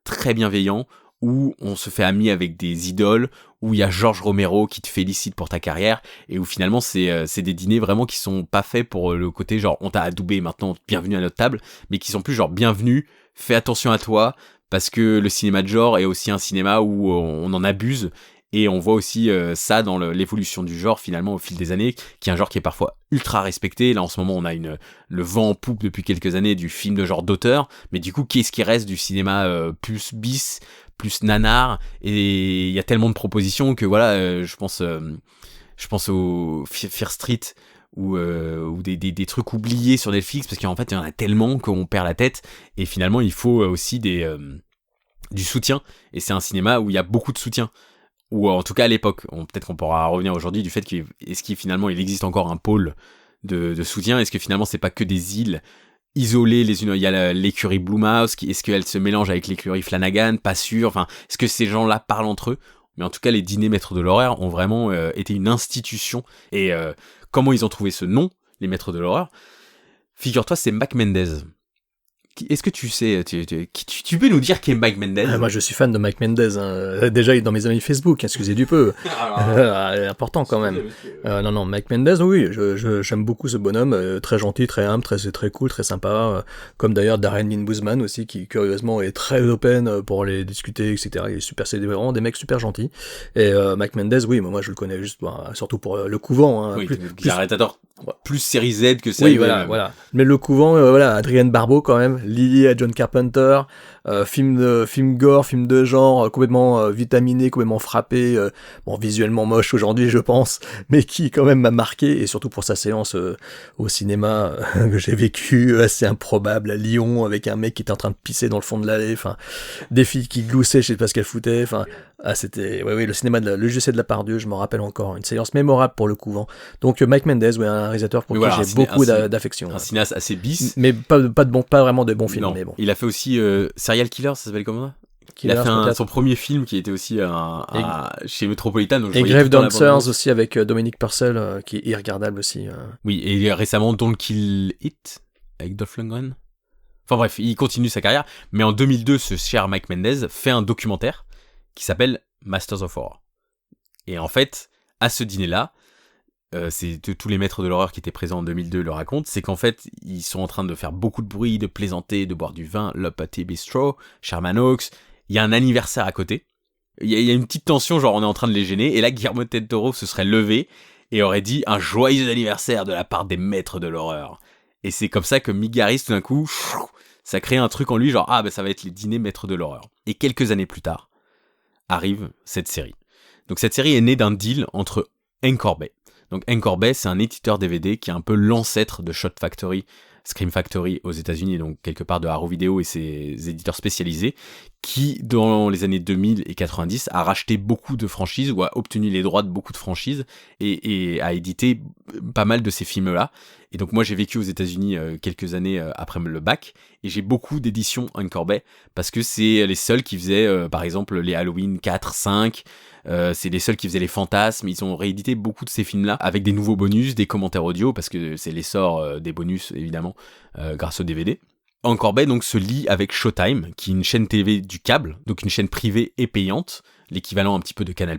très bienveillants, où on se fait ami avec des idoles, où il y a George Romero qui te félicite pour ta carrière, et où finalement c'est des dîners vraiment qui sont pas faits pour le côté genre on t'a adoubé, maintenant bienvenue à notre table, mais qui sont plus genre bienvenue, fais attention à toi, parce que le cinéma de genre est aussi un cinéma où on en abuse, et on voit aussi ça dans l'évolution du genre finalement au fil des années, qui est un genre qui est parfois ultra respecté. Là en ce moment on a le vent en poupe depuis quelques années du film de genre d'auteur, mais du coup qu'est-ce qui reste du cinéma plus bis, plus nanar, et il y a tellement de propositions que voilà, je pense au Fear Street ou des trucs oubliés sur Netflix, parce qu'en fait il y en a tellement qu'on perd la tête, et finalement il faut aussi du soutien, et c'est un cinéma où il y a beaucoup de soutien, ou en tout cas à l'époque, peut-être qu'on pourra revenir aujourd'hui du fait qu'est-ce qu'il finalement il existe encore un pôle de soutien, est-ce que finalement c'est pas que des îles isolées les unes, il y a l'écurie Blumhouse, est-ce qu'elle se mélange avec l'écurie Flanagan, pas sûr, enfin, est-ce que ces gens-là parlent entre eux? Mais en tout cas, les dîners Maîtres de l'Horreur ont vraiment été une institution, et comment ils ont trouvé ce nom, les Maîtres de l'Horreur? Figure-toi, c'est Mac Mendez. Est-ce que tu sais, tu peux nous dire qui est Mike Mendez? Moi, je suis fan de Mike Mendez. Hein. Déjà, il est dans mes amis Facebook, excusez du peu. Important quand même. Non, Mike Mendez, oui, j'aime beaucoup ce bonhomme. Très gentil, très humble, très cool, très sympa. Comme d'ailleurs Darren Lynn Bousman aussi, qui curieusement est très open pour les discuter, etc. Il est super, c'est vraiment des mecs super gentils. Et Mike Mendez, oui, moi je le connais juste, surtout pour Le Couvent. Hein, oui, réalisateur plus série Z que ça. Oui, voilà. Mais Le Couvent, Adrienne Barbeau quand même. Lié à John Carpenter, film gore, film de genre, complètement vitaminé, complètement frappé, visuellement moche aujourd'hui je pense, mais qui quand même m'a marqué, et surtout pour sa séance au cinéma que j'ai vécu assez improbable à Lyon, avec un mec qui était en train de pisser dans le fond de l'allée, enfin, des filles qui gloussaient, je sais pas ce qu'elles foutaient, enfin, c'était, le cinéma le JC de la Pardieu, je m'en rappelle encore, une séance mémorable pour Le Couvent. Donc Mike Mendez, un réalisateur pour qui j'ai beaucoup d'affection. Un cinéaste assez bis. Mais pas vraiment de bons films. Non. Mais bon. Il a fait aussi Serial Killer, ça s'appelle comment ça? Il a fait son premier film qui était aussi chez Metropolitan. Et Grave Dancers aussi avec Dominic Purcell, qui est irregardable aussi. Oui, et récemment Don't Kill It avec Dolph Lundgren. Enfin bref, il continue sa carrière. Mais en 2002, ce cher Mike Mendez fait un documentaire qui s'appelle Masters of Horror. Et en fait, à ce dîner-là, c'est tous les maîtres de l'horreur qui étaient présents en 2002 le racontent, c'est qu'en fait, ils sont en train de faire beaucoup de bruit, de plaisanter, de boire du vin, L'Upatty Bistro, Sherman Oaks, il y a un anniversaire à côté, il y a une petite tension, genre on est en train de les gêner, et là Guillermo del Toro se serait levé et aurait dit un joyeux anniversaire de la part des maîtres de l'horreur. Et c'est comme ça que Mick Garris, tout d'un coup, ça crée un truc en lui, genre ça va être les dîners maîtres de l'horreur. Et quelques années plus tard, arrive cette série. Donc cette série est née d'un deal entre Anchor Bay. Donc Anchor Bay, c'est un éditeur DVD qui est un peu l'ancêtre de Shot Factory Scream Factory aux États-Unis, donc quelque part de Arrow Video et ses éditeurs spécialisés, qui dans les années 2000 et 90 a racheté beaucoup de franchises ou a obtenu les droits de beaucoup de franchises et a édité pas mal de ces films-là. Et donc moi j'ai vécu aux États-Unis quelques années après le bac et j'ai beaucoup d'éditions Anchor Bay parce que c'est les seuls qui faisaient par exemple les Halloween 4, 5, c'est les seuls qui faisaient les fantasmes. Ils ont réédité beaucoup de ces films-là avec des nouveaux bonus, des commentaires audio parce que c'est l'essor des bonus évidemment grâce au DVD. Anchor Bay donc se lie avec Showtime, qui est une chaîne TV du câble, donc une chaîne privée et payante, l'équivalent un petit peu de Canal+,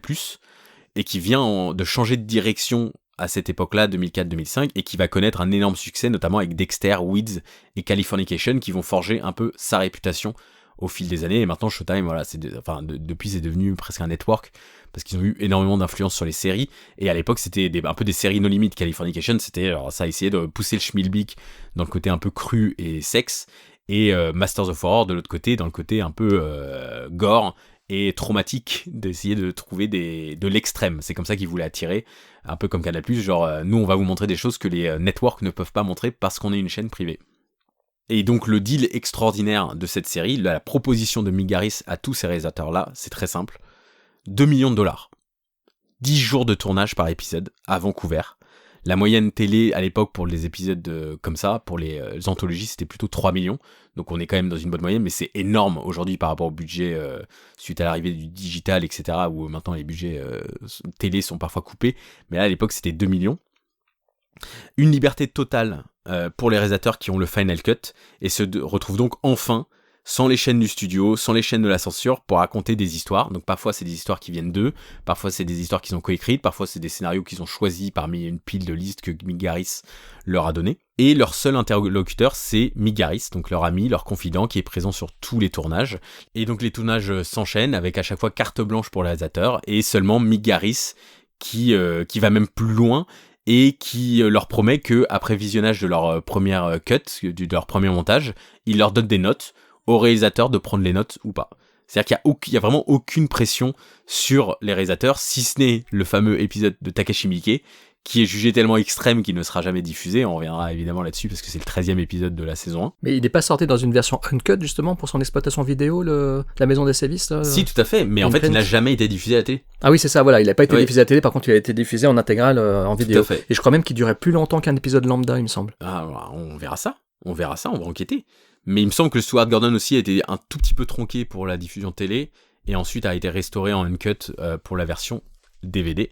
et qui vient de changer de direction à cette époque-là, 2004-2005, et qui va connaître un énorme succès, notamment avec Dexter, Weeds et Californication, qui vont forger un peu sa réputation au fil des années. Et maintenant, Showtime, voilà, depuis, c'est devenu presque un network, parce qu'ils ont eu énormément d'influence sur les séries. Et à l'époque, c'était un peu des séries no limit. Californication, c'était, alors ça essayait de pousser le schmilblick dans le côté un peu cru et sexe, et Masters of Horror de l'autre côté, dans le côté un peu gore et traumatique, d'essayer de trouver de l'extrême. C'est comme ça qu'ils voulaient attirer, un peu comme Canal+, genre nous on va vous montrer des choses que les networks ne peuvent pas montrer parce qu'on est une chaîne privée. Et donc le deal extraordinaire de cette série, la proposition de Mick Garris à tous ces réalisateurs-là, c'est très simple. 2 millions de dollars. 10 jours de tournage par épisode à Vancouver. La moyenne télé à l'époque pour les épisodes comme ça, pour les anthologies, c'était plutôt 3 millions. Donc on est quand même dans une bonne moyenne, mais c'est énorme aujourd'hui par rapport au budget suite à l'arrivée du digital, etc. Où maintenant les budgets télé sont parfois coupés. Mais là à l'époque c'était 2 millions. Une liberté totale pour les réalisateurs qui ont le Final Cut et se retrouvent donc enfin sans les chaînes du studio, sans les chaînes de la censure, pour raconter des histoires. Donc parfois c'est des histoires qui viennent d'eux, parfois c'est des histoires qu'ils ont coécrites, parfois c'est des scénarios qu'ils ont choisis parmi une pile de listes que Mick Garris leur a donné. Et leur seul interlocuteur, c'est Mick Garris, donc leur ami, leur confident, qui est présent sur tous les tournages. Et donc les tournages s'enchaînent avec à chaque fois carte blanche pour les réalisateurs, et seulement Mick Garris qui va même plus loin, et qui leur promet que après visionnage de leur première cut, de leur premier montage, il leur donne des notes aux réalisateurs de prendre les notes ou pas. C'est-à-dire qu'il y a vraiment aucune pression sur les réalisateurs, si ce n'est le fameux épisode de Takashi Miike, qui est jugé tellement extrême qu'il ne sera jamais diffusé. On reviendra évidemment là-dessus parce que c'est le 13e épisode de la saison 1. Mais il n'est pas sorti dans une version uncut justement pour son exploitation vidéo, la maison des sévices là, Si, tout à fait, mais en fait il n'a jamais été diffusé à la télé. Ah oui, c'est ça, voilà, il n'a pas été diffusé à la télé, par contre il a été diffusé en intégrale en vidéo. Tout à fait. Et je crois même qu'il durait plus longtemps qu'un épisode lambda, il me semble. Ah, on verra ça, on va enquêter. Mais il me semble que Stuart Gordon aussi a été un tout petit peu tronqué pour la diffusion télé, et ensuite a été restauré en uncut pour la version DVD.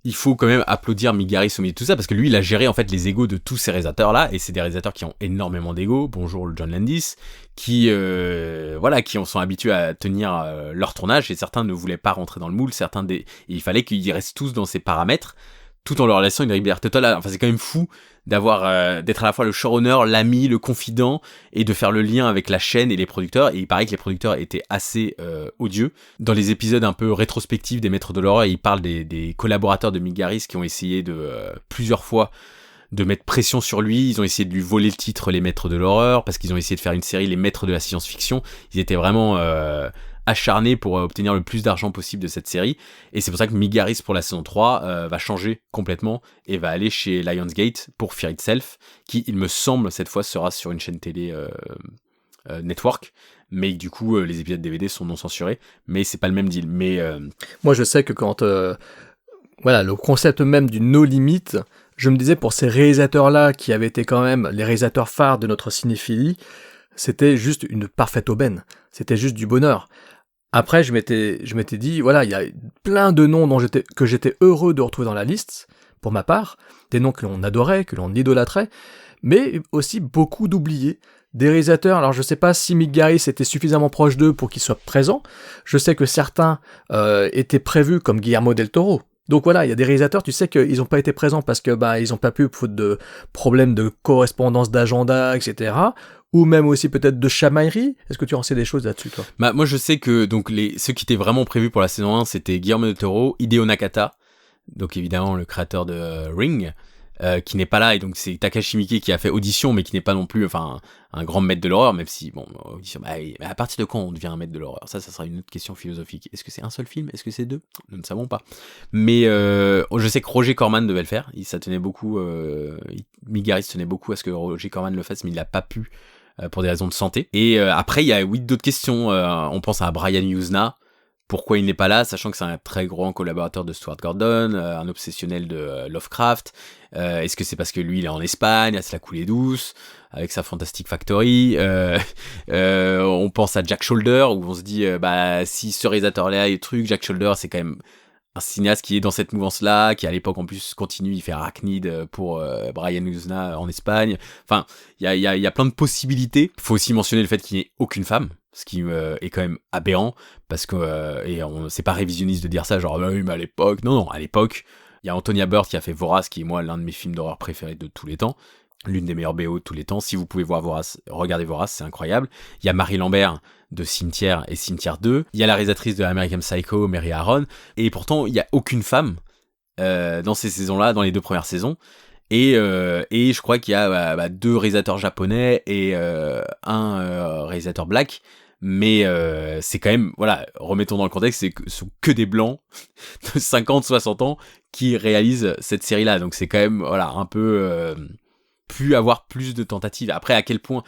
Il faut quand même applaudir Mick Garris au milieu de tout ça, parce que lui, il a géré en fait les égos de tous ces réalisateurs-là, et c'est des réalisateurs qui ont énormément d'égos, bonjour John Landis, qui sont habitués à tenir leur tournage, et certains ne voulaient pas rentrer dans le moule, et il fallait qu'ils restent tous dans ces paramètres, tout en leur laissant une liberté totale. Enfin, c'est quand même fou d'être à la fois le showrunner, l'ami, le confident, et de faire le lien avec la chaîne et les producteurs. Et il paraît que les producteurs étaient assez odieux. Dans les épisodes un peu rétrospectifs des Maîtres de l'horreur, il parle des collaborateurs de Mick Garris qui ont essayé plusieurs fois de mettre pression sur lui. Ils ont essayé de lui voler le titre Les Maîtres de l'horreur, parce qu'ils ont essayé de faire une série Les Maîtres de la science-fiction. Ils étaient vraiment acharné pour obtenir le plus d'argent possible de cette série, et c'est pour ça que Mick Garris pour la saison 3 va changer complètement et va aller chez Lionsgate pour Fear Itself, qui il me semble cette fois sera sur une chaîne télé network, mais du coup les épisodes DVD sont non censurés, mais c'est pas le même deal. Mais moi je sais que quand le concept même du no limit, je me disais pour ces réalisateurs là qui avaient été quand même les réalisateurs phares de notre cinéphilie, c'était juste une parfaite aubaine, c'était juste du bonheur. Après, je m'étais dit, voilà, il y a plein de noms que j'étais heureux de retrouver dans la liste, pour ma part, des noms que l'on adorait, que l'on idolâtrait, mais aussi beaucoup d'oubliés, des réalisateurs. Alors je sais pas si Mick Garris était suffisamment proche d'eux pour qu'ils soient présents, je sais que certains étaient prévus comme Guillermo del Toro. Donc voilà, il y a des réalisateurs, tu sais qu'ils n'ont pas été présents parce que ils n'ont pas pu, faute de problèmes de correspondance d'agenda, etc., ou même aussi peut-être de chamaillerie. Est-ce que tu en sais des choses là-dessus, toi ? Moi, je sais que donc ceux qui étaient vraiment prévus pour la saison 1, c'était Guillermo del Toro, Hideo Nakata, donc évidemment le créateur de Ring, qui n'est pas là, et donc c'est Takashi Miike qui a fait Audition, mais qui n'est pas non plus un grand maître de l'horreur, même si bon, Audition, mais à partir de quand on devient un maître de l'horreur, ça sera une autre question philosophique. Est-ce que c'est un seul film, est-ce que c'est 2? Nous ne savons pas. Mais je sais que Roger Corman devait le faire, ça tenait beaucoup, Mick Garris tenait beaucoup à ce que Roger Corman le fasse, mais il n'a pas pu pour des raisons de santé. Et après il y a d'autres questions, on pense à Brian Yuzna. Pourquoi il n'est pas là, sachant que c'est un très grand collaborateur de Stuart Gordon, un obsessionnel de Lovecraft. Est-ce que c'est parce que lui, il est en Espagne, à se la couler douce, avec sa Fantastic Factory. On pense à Jack Sholder, où on se dit, si ce réalisateur-là est truc, Jack Sholder, c'est quand même un cinéaste qui est dans cette mouvance-là, qui à l'époque en plus continue, il fait Arachnid pour Brian Yuzna en Espagne. Enfin, il y a plein de possibilités. Il faut aussi mentionner le fait qu'il n'y ait aucune femme, ce qui est quand même aberrant, parce que c'est pas révisionniste de dire ça, genre oui, mais à l'époque, non, à l'époque, il y a Antonia Bird qui a fait Vorace, qui est moi l'un de mes films d'horreur préférés de tous les temps, l'une des meilleures BO de tous les temps. Si vous pouvez voir Vorace, regardez Vorace, c'est incroyable. Il y a Marie Lambert de Cimetière et Cimetière 2, il y a la réalisatrice de American Psycho, Mary Harron, et pourtant il y a aucune femme dans ces saisons-là, dans les 2 premières saisons. Et je crois qu'il y a 2 réalisateurs japonais et un réalisateur black, mais c'est quand même, voilà, remettons dans le contexte, ce sont que des blancs de 50-60 ans qui réalisent cette série-là, donc c'est quand même, voilà, un peu pu avoir plus de tentatives. Après, à quel point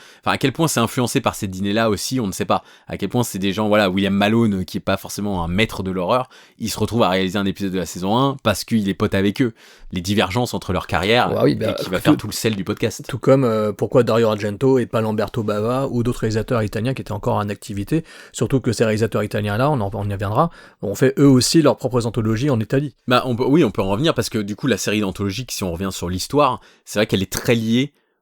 c'est influencé par ces dîners-là aussi, on ne sait pas. À quel point c'est des gens, voilà, William Malone, qui est pas forcément un maître de l'horreur, il se retrouve à réaliser un épisode de la saison 1 parce qu'il est pote avec eux. Les divergences entre leurs carrières, et qui va faire tout le sel du podcast. Tout comme pourquoi Dario Argento et pas Lamberto Bava ou d'autres réalisateurs italiens qui étaient encore en activité, surtout que ces réalisateurs italiens-là, on y reviendra, ont fait eux aussi leurs propres anthologies en Italie. On peut en revenir, parce que du coup, la série d'anthologiques, si on revient sur l'histoire, c'est vrai qu'elle est très liée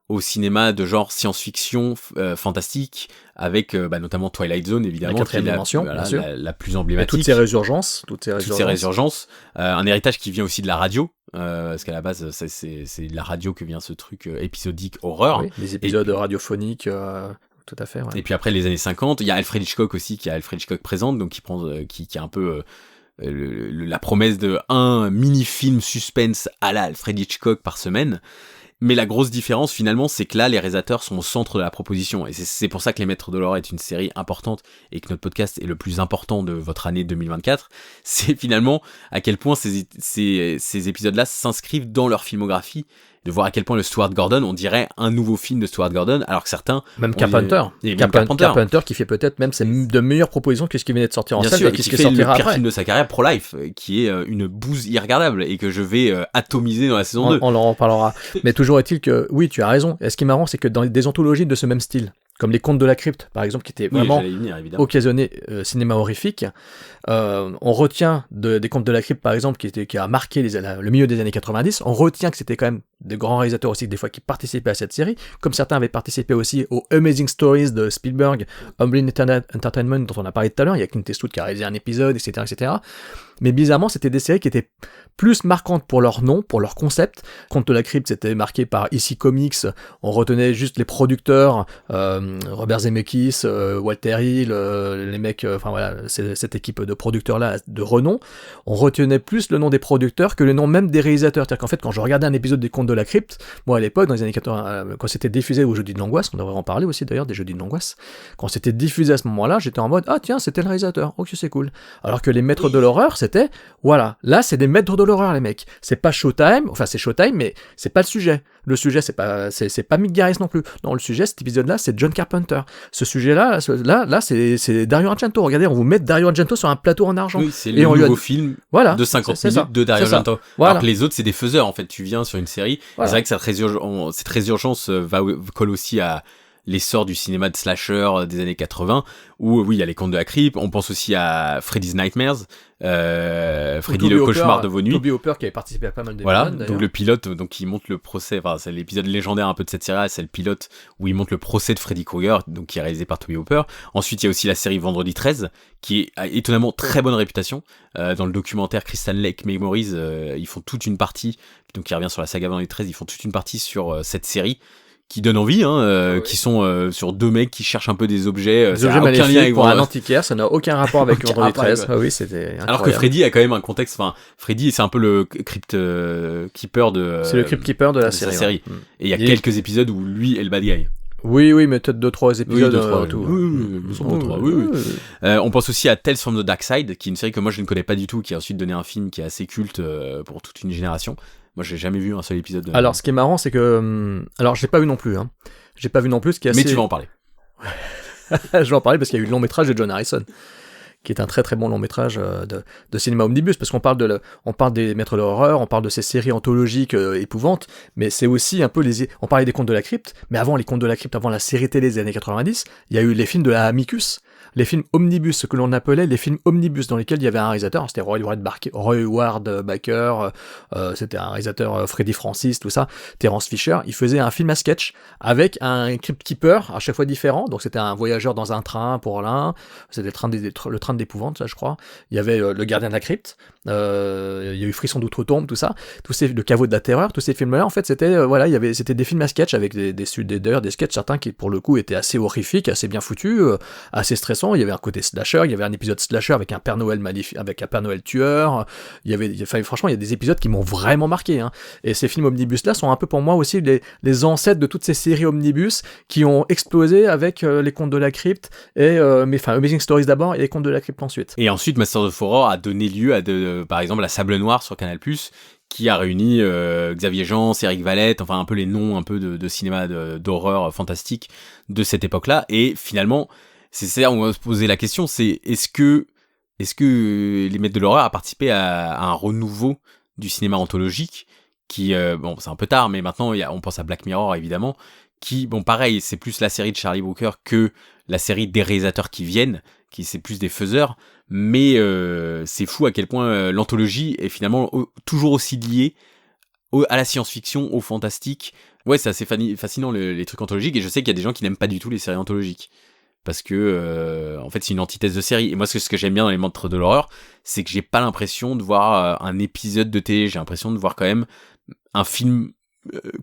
au cinéma de genre science-fiction fantastique, avec notamment Twilight Zone, évidemment, qui est la plus emblématique. Et toutes ces résurgences. Un héritage qui vient aussi de la radio, parce qu'à la base, c'est de la radio que vient ce truc épisodique horreur. Oui, les épisodes radiophoniques... Tout à fait, ouais. Et puis après les années 50, il y a Alfred Hitchcock aussi, qui a Alfred Hitchcock présente, donc qui a un peu la promesse de un mini-film suspense à la Alfred Hitchcock par semaine. Mais la grosse différence, finalement, c'est que là, les réalisateurs sont au centre de la proposition. Et c'est pour ça que Les Maîtres de l'Horreur est une série importante et que notre podcast est le plus important de votre année 2024. C'est finalement à quel point ces épisodes-là s'inscrivent dans leur filmographie. De voir à quel point le Stuart Gordon, on dirait un nouveau film de Stuart Gordon, alors que certains... Même Carpenter. Carpenter qui fait peut-être même de meilleures propositions que ce qui venait de sortir en salle et qui fait le pire film de sa carrière, Pro-Life, qui est une bouse irregardable et que je vais atomiser dans la saison 2. On en reparlera. Mais toujours est-il que, oui, tu as raison. Et ce qui est marrant, c'est que dans des anthologies de ce même style, comme les Contes de la Crypte, par exemple, qui étaient vraiment occasionnés cinéma horrifique. On retient des Contes de la Crypte, par exemple, qui a marqué le milieu des années 90. On retient que c'était quand même des grands réalisateurs aussi, des fois, qui participaient à cette série, comme certains avaient participé aussi aux Amazing Stories de Spielberg, Amblin Entertainment, dont on a parlé tout à l'heure. Il y a Clint Eastwood qui a réalisé un épisode, etc., etc. Mais bizarrement, c'était des séries qui étaient plus marquantes pour leur nom, pour leur concept. Contes de la Crypte, c'était marqué par EC Comics. On retenait juste les producteurs, Robert Zemeckis, Walter Hill, les mecs, cette équipe de producteurs-là de renom. On retenait plus le nom des producteurs que le nom même des réalisateurs. C'est-à-dire qu'en fait, quand je regardais un épisode des Contes de la Crypte, moi à l'époque, dans les années 80, quand c'était diffusé au Jeudi de l'Angoisse, on devrait en parler aussi d'ailleurs, des Jeudis de l'Angoisse, quand c'était diffusé à ce moment-là, j'étais en mode, ah tiens, c'était le réalisateur, ok, c'est cool. Alors que les Maîtres de l'Horreur, c'était, voilà, là c'est des Maîtres de l'Horreur les mecs. C'est pas Showtime, enfin c'est Showtime, mais c'est pas le sujet. Le sujet, c'est pas Mick Garris non plus. Non, le sujet, cet épisode-là, c'est John Carpenter. Ce sujet-là, c'est Dario Argento. Regardez, on vous met Dario Argento sur un plateau en argent. Oui, c'est le nouveau film de 50 minutes de Dario Argento. Voilà. Alors que les autres, c'est des faiseurs, en fait. Tu viens sur une série. Voilà. C'est vrai que cette résurgence colle aussi à l'essor du cinéma de slasher des années 80, où oui, il y a les Contes de la Crypte. On pense aussi à Freddy's Nightmares, Freddy le cauchemar de vos nuits. Toby Hooper qui avait participé à pas mal d'épisodes. Voilà, donc le pilote, donc il montre le procès, enfin c'est l'épisode légendaire un peu de cette série, c'est le pilote où il montre le procès de Freddy Krueger, donc qui est réalisé par Toby Hooper. Ensuite, il y a aussi la série Vendredi 13, qui a étonnamment très bonne réputation. Dans le documentaire Crystal Lake Memories, ils font toute une partie, donc qui revient sur la saga Vendredi 13, ils font toute une partie sur cette série, qui donnent envie, qui sont sur deux mecs qui cherchent un peu des objets. Des objets maléfiques pour un antiquaire, ça n'a aucun rapport avec Vendredi 13. Ah oui, c'était incroyable. Alors que Freddy a quand même un contexte. Enfin, Freddy, c'est un peu le Crypt Keeper de. C'est le Crypt Keeper de la série. Ouais. Et il y a quelques épisodes où lui est le bad guy. Oui, mais peut-être 2-3 épisodes. On pense aussi à Tales from the Dark Side, qui est une série que moi je ne connais pas du tout, qui a ensuite donné un film qui est assez culte pour toute une génération. Moi, j'ai jamais vu un seul épisode. Alors, ce qui est marrant, c'est que... Alors, je l'ai pas vu non plus. Hein. J'ai pas vu non plus, ce qui est assez... Mais tu vas en parler. Je vais en parler parce qu'il y a eu le long métrage de John Harrison, qui est un très très bon long métrage de cinéma omnibus, parce qu'on parle on parle des maîtres de l'horreur, on parle de ces séries anthologiques épouvantes, mais c'est aussi un peu on parlait des contes de la crypte, mais avant les contes de la crypte, avant la série télé des années 90, il y a eu les films de la Amicus, les films omnibus, ce que l'on appelait les films omnibus, dans lesquels il y avait un réalisateur, c'était Roy Ward Baker, c'était un réalisateur Freddy Francis, tout ça, Terence Fisher, il faisait un film à sketch avec un crypt keeper à chaque fois différent, donc c'était un voyageur dans un train pour l'un, c'était le train d'épouvante, ça je crois, il y avait le gardien de la crypte, il y a eu Frisson d'outre-tombe, tout ça, le caveau de la terreur, tous ces films-là, en fait, c'était c'était des films à sketch avec d'ailleurs des sketchs, certains qui pour le coup étaient assez horrifiques, assez bien foutus, assez stressants. Il y avait un côté slasher, il y avait un épisode slasher avec un Père Noël avec un Père Noël tueur. Franchement, il y a des épisodes qui m'ont vraiment marqué. Hein. Et ces films omnibus-là sont un peu pour moi aussi les ancêtres de toutes ces séries omnibus qui ont explosé avec les Contes de la Crypte Amazing Stories d'abord et les Contes de la Crypte ensuite. Et ensuite, Masters of Horror a donné lieu à par exemple la Sable Noire sur Canal+, qui a réuni Xavier Jean, Eric Valette, enfin un peu les noms un peu de cinéma d'horreur fantastique de cette époque-là. Et finalement, c'est ça, on va se poser la question, c'est est-ce que les maîtres de l'horreur a participé à un renouveau du cinéma anthologique qui, c'est un peu tard, mais maintenant on pense à Black Mirror évidemment, qui, pareil, c'est plus la série de Charlie Brooker que la série des réalisateurs qui viennent, qui c'est plus des faiseurs, mais c'est fou à quel point l'anthologie est finalement toujours aussi liée à la science-fiction, au fantastique. Ouais, c'est assez fascinant les trucs anthologiques, et je sais qu'il y a des gens qui n'aiment pas du tout les séries anthologiques. Parce que en fait c'est une antithèse de série. Et moi ce que j'aime bien dans les montres de l'horreur, c'est que j'ai pas l'impression de voir un épisode de télé, j'ai l'impression de voir quand même un film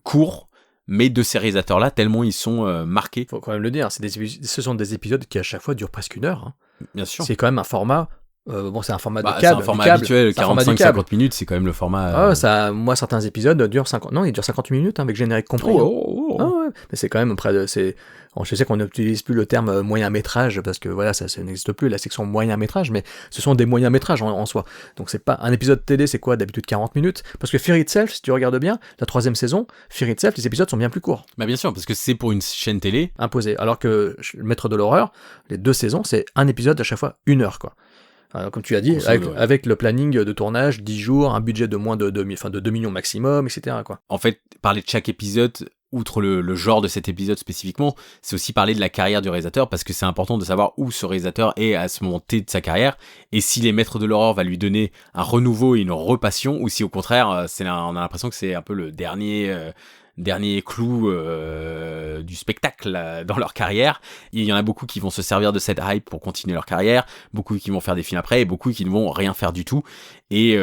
court, mais de ces réalisateurs là tellement ils sont marqués. Faut quand même le dire, ce sont des épisodes qui à chaque fois durent presque 1 heure. Hein. Bien sûr. C'est quand même un format. C'est un format de câble. C'est un format habituel, 45-50 minutes, c'est quand même le format. Moi, certains épisodes durent 50. Non, ils durent 50 minutes avec générique compris. Ouais. Mais c'est quand même je sais qu'on n'utilise plus le terme moyen métrage parce que voilà, ça n'existe plus la section moyen métrage, mais ce sont des moyens métrages en soi. Donc c'est pas un épisode télé, c'est quoi d'habitude 40 minutes? Parce que Fear Itself, si tu regardes bien, la 3e saison, Fear Itself, les épisodes sont bien plus courts. Bah bien sûr, parce que c'est pour une chaîne télé imposée. Alors que le Maître de l'horreur, les 2 saisons, c'est un épisode à chaque fois 1 heure quoi. Alors, comme tu as dit, avec le planning de tournage, 10 jours, un budget de moins de 2 millions maximum, etc. Quoi. En fait, parler de chaque épisode, outre le genre de cet épisode spécifiquement, c'est aussi parler de la carrière du réalisateur, parce que c'est important de savoir où ce réalisateur est à ce moment T de sa carrière, et si les maîtres de l'horreur va lui donner un renouveau et une repassion, ou si au contraire, on a l'impression que c'est un peu le dernier clou du spectacle dans leur carrière. Il y en a beaucoup qui vont se servir de cette hype pour continuer leur carrière, beaucoup qui vont faire des films après, et beaucoup qui ne vont rien faire du tout. Et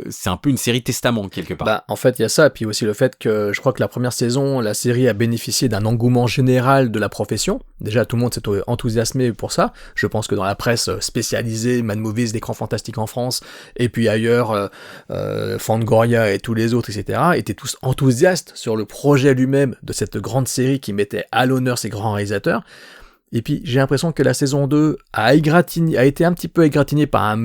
c'est un peu une série testament quelque part. En fait, il y a ça, et puis aussi le fait que je crois que la première saison, la série a bénéficié d'un engouement général de la profession. Déjà, tout le monde s'est enthousiasmé pour ça. Je pense que dans la presse spécialisée, Mad Movies, l'écran fantastique en France, et puis ailleurs, Fangoria et tous les autres, etc., étaient tous enthousiastes sur le projet lui-même de cette grande série qui mettait à l'honneur ces grands réalisateurs. Et puis j'ai l'impression que la saison 2 a été un petit peu égratignée par un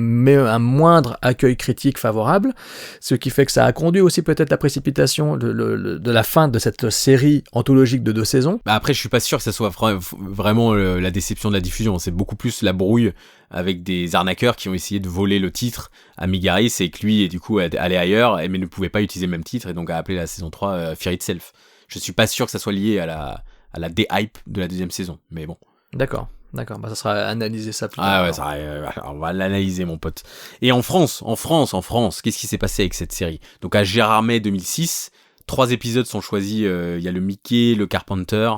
moindre accueil critique favorable, ce qui fait que ça a conduit aussi peut-être la précipitation de la fin de cette série anthologique de 2 saisons. Après je suis pas sûr que ça soit vraiment la déception de la diffusion, c'est beaucoup plus la brouille avec des arnaqueurs qui ont essayé de voler le titre à Migaris et que lui est du coup allé ailleurs mais ne pouvait pas utiliser le même titre et donc a appelé la saison 3 Fear Itself. Je suis pas sûr que ça soit lié à la dé-hype de la 2e saison, mais bon. D'accord, ça sera analyser ça plus tard. Ah ouais, on va l'analyser mon pote. Et en France, qu'est-ce qui s'est passé avec cette série? Donc à Gérardmer 2006, 3 épisodes sont choisis, y a le Mickey, le Carpenter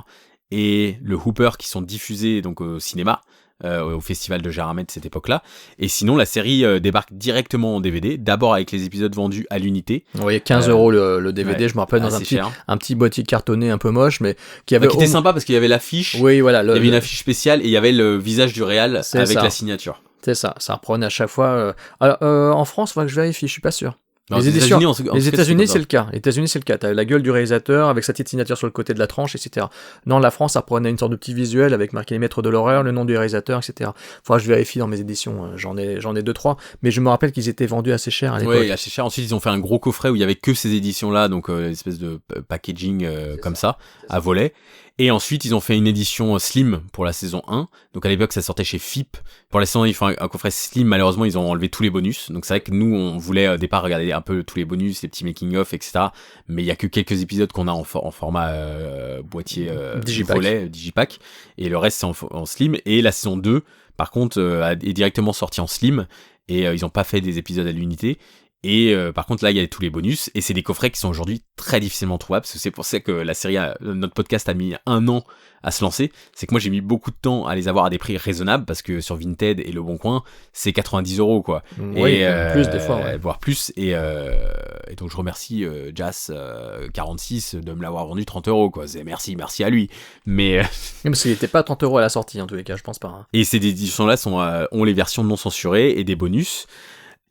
et le Hooper qui sont diffusés donc au cinéma au festival de Gérardmer de cette époque-là. Et sinon, la série débarque directement en DVD, d'abord avec les épisodes vendus à l'unité. Oui, 15 € le DVD, je me rappelle, dans un petit boîtier cartonné un peu moche, mais qui avait... qui était sympa parce qu'il y avait l'affiche. Oui, voilà. Il y avait une affiche spéciale et il y avait le visage du réal avec la signature. C'est ça, ça reprenait à chaque fois. En France, il faudra que je vérifie, je suis pas sûr. Non, les éditions, les États-Unis, c'est le cas. Les États-Unis, c'est le cas. T'as la gueule du réalisateur avec sa petite signature sur le côté de la tranche, etc. Non, la France, ça prenait une sorte de petit visuel avec marqué les maîtres de l'horreur, le nom du réalisateur, etc. Faudra que je vérifie dans mes éditions. J'en ai 2-3, mais je me rappelle qu'ils étaient vendus assez cher à l'époque. Oui, assez cher. Ensuite, ils ont fait un gros coffret où il y avait que ces éditions-là, donc une espèce de packaging comme ça, à volet. Et ensuite, ils ont fait une édition slim pour la saison 1. Donc à l'époque, ça sortait chez FIP. Pour la saison 1, ils font un coffret slim. Malheureusement, ils ont enlevé tous les bonus. Donc c'est vrai que nous, on voulait au départ regarder un peu tous les bonus, les petits making-of, etc. Mais il y a que quelques épisodes qu'on a en format boîtier volet, digipack. Et le reste, c'est en slim. Et la saison 2, par contre, est directement sortie en slim. Et ils n'ont pas fait des épisodes à l'unité. Et par contre là il y a tous les bonus et c'est des coffrets qui sont aujourd'hui très difficilement trouvables parce que c'est pour ça que la série notre podcast a mis 1 an à se lancer. C'est que moi j'ai mis beaucoup de temps à les avoir à des prix raisonnables parce que sur Vinted et Le Bon Coin c'est 90 € quoi. Oui, et plus des fois voire plus et donc je remercie Jas 46 de me l'avoir vendu 30 € quoi. C'est merci à lui. Mais parce qu'il était pas à 30 € à la sortie en tous les cas je pense pas. Hein. Et ces éditions là ont les versions non censurées et des bonus.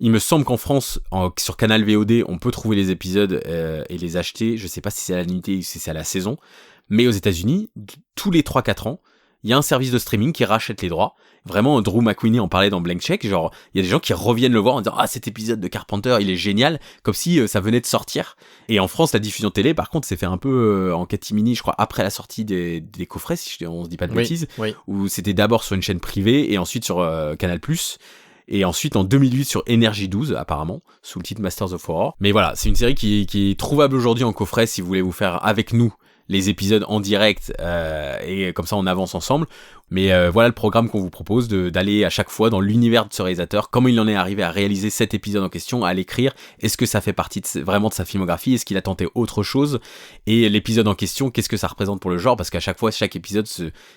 Il me semble qu'en France, sur Canal VOD, on peut trouver les épisodes et les acheter. Je sais pas si c'est à l'unité ou si c'est à la saison. Mais aux États-Unis, tous les 3-4 ans, il y a un service de streaming qui rachète les droits. Vraiment, Drew McWeeny en parlait dans Blank Check. Genre, il y a des gens qui reviennent le voir en disant « Ah, cet épisode de Carpenter, il est génial !» Comme si ça venait de sortir. Et en France, la diffusion télé, par contre, s'est fait un peu en catimini, je crois, après la sortie des coffrets, si on se dit pas de bêtises. Oui. Où c'était d'abord sur une chaîne privée et ensuite sur Canal+. Et ensuite en 2008 sur Énergie 12 apparemment, sous le titre Masters of Horror. Mais voilà, c'est une série qui est trouvable aujourd'hui en coffret si vous voulez vous faire avec nous les épisodes en direct et comme ça on avance ensemble. Mais voilà le programme qu'on vous propose d'aller à chaque fois dans l'univers de ce réalisateur, comment il en est arrivé à réaliser cet épisode en question, à l'écrire, est-ce que ça fait partie vraiment de sa filmographie, est-ce qu'il a tenté autre chose, et l'épisode en question, qu'est-ce que ça représente pour le genre, parce qu'à chaque fois, chaque épisode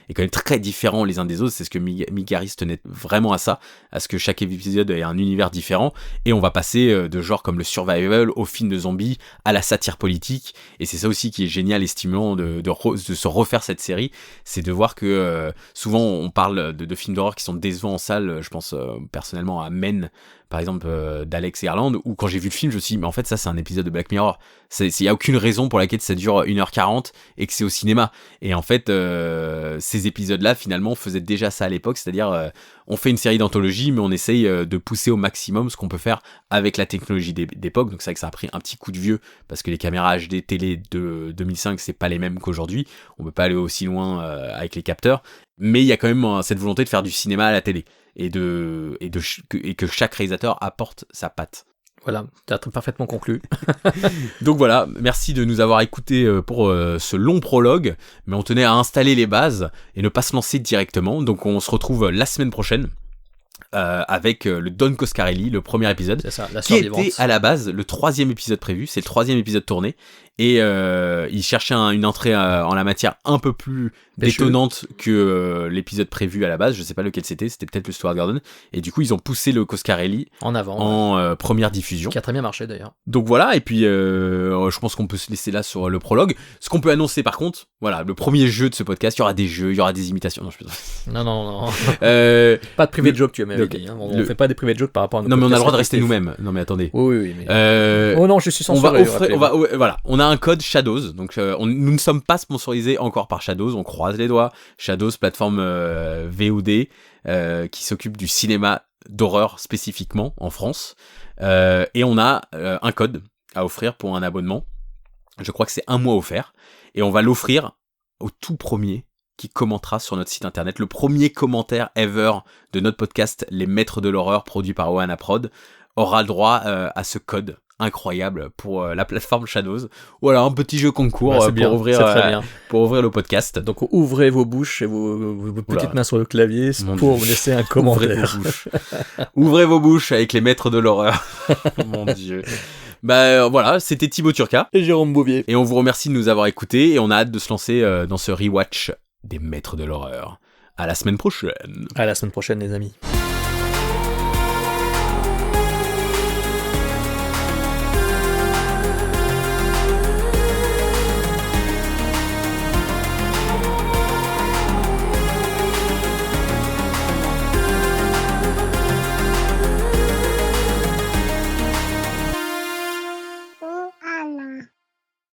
est quand même très différent les uns des autres, c'est ce que Mick Garris tenait vraiment à ça, à ce que chaque épisode ait un univers différent, et on va passer de genres comme le survival, au film de zombies, à la satire politique, et c'est ça aussi qui est génial et stimulant de se refaire cette série, c'est de voir que souvent, on parle de films d'horreur qui sont décevants en salle. Je pense personnellement à Men, par exemple, d'Alex Garland, où quand j'ai vu le film, je me suis dit, mais en fait, ça, c'est un épisode de Black Mirror. Il n'y a aucune raison pour laquelle ça dure 1h40 et que c'est au cinéma. Et en fait, ces épisodes-là, finalement, faisaient déjà ça à l'époque, c'est-à-dire, on fait une série d'anthologie, mais on essaye de pousser au maximum ce qu'on peut faire avec la technologie d'époque. Donc, c'est vrai que ça a pris un petit coup de vieux, parce que les caméras HD télé de 2005, c'est pas les mêmes qu'aujourd'hui. On peut pas aller aussi loin avec les capteurs. Mais il y a quand même cette volonté de faire du cinéma à la télé et que chaque réalisateur apporte sa patte. Voilà, tu as parfaitement conclu. Donc voilà, merci de nous avoir écoutés pour ce long prologue, mais on tenait à installer les bases et ne pas se lancer directement. Donc on se retrouve la semaine prochaine avec le Don Coscarelli, le premier épisode, c'est ça, la qui était à la base le 3e épisode prévu, c'est le 3e épisode tourné, et il cherchait une entrée en la matière un peu plus détonnante que l'épisode prévu à la base, je sais pas lequel c'était peut-être le Stuart Gordon, et du coup ils ont poussé le Coscarelli en avant, en première diffusion. Qui a très bien marché d'ailleurs. Donc voilà, et puis je pense qu'on peut se laisser là sur le prologue. Ce qu'on peut annoncer par contre, voilà, le premier jeu de ce podcast, il y aura des jeux, il y aura des imitations. Non. Pas de privé de joke, tu m'avais dit. Hein. On fait pas des privé de joke par rapport à nos Non mais on a le droit de rester nous-mêmes. Non mais attendez. Oui. Mais... Oh non, je suis censuré. Voilà, on a un code Shadows, donc nous ne sommes pas sponsorisés encore par Shadows, on croise les doigts. Shadows, plateforme VOD qui s'occupe du cinéma d'horreur spécifiquement en France, et on a un code à offrir pour un abonnement. Je crois que c'est 1 mois offert, et on va l'offrir au tout premier qui commentera sur notre site internet. Le premier commentaire ever de notre podcast Les Maîtres de l'Horreur, produit par Oana Prod, aura le droit à ce code incroyable pour la plateforme Shadows. Voilà, un petit jeu concours pour ouvrir le podcast. Donc ouvrez vos bouches et vos petites mains sur le clavier pour vous laisser un commentaire. Ouvrez vos bouches avec les Maîtres de l'Horreur. Mon Dieu. Bah voilà, c'était Thibaut Turca et Jérôme Bouvier. Et on vous remercie de nous avoir écoutés et on a hâte de se lancer dans ce rewatch des Maîtres de l'Horreur. À la semaine prochaine. À la semaine prochaine, les amis.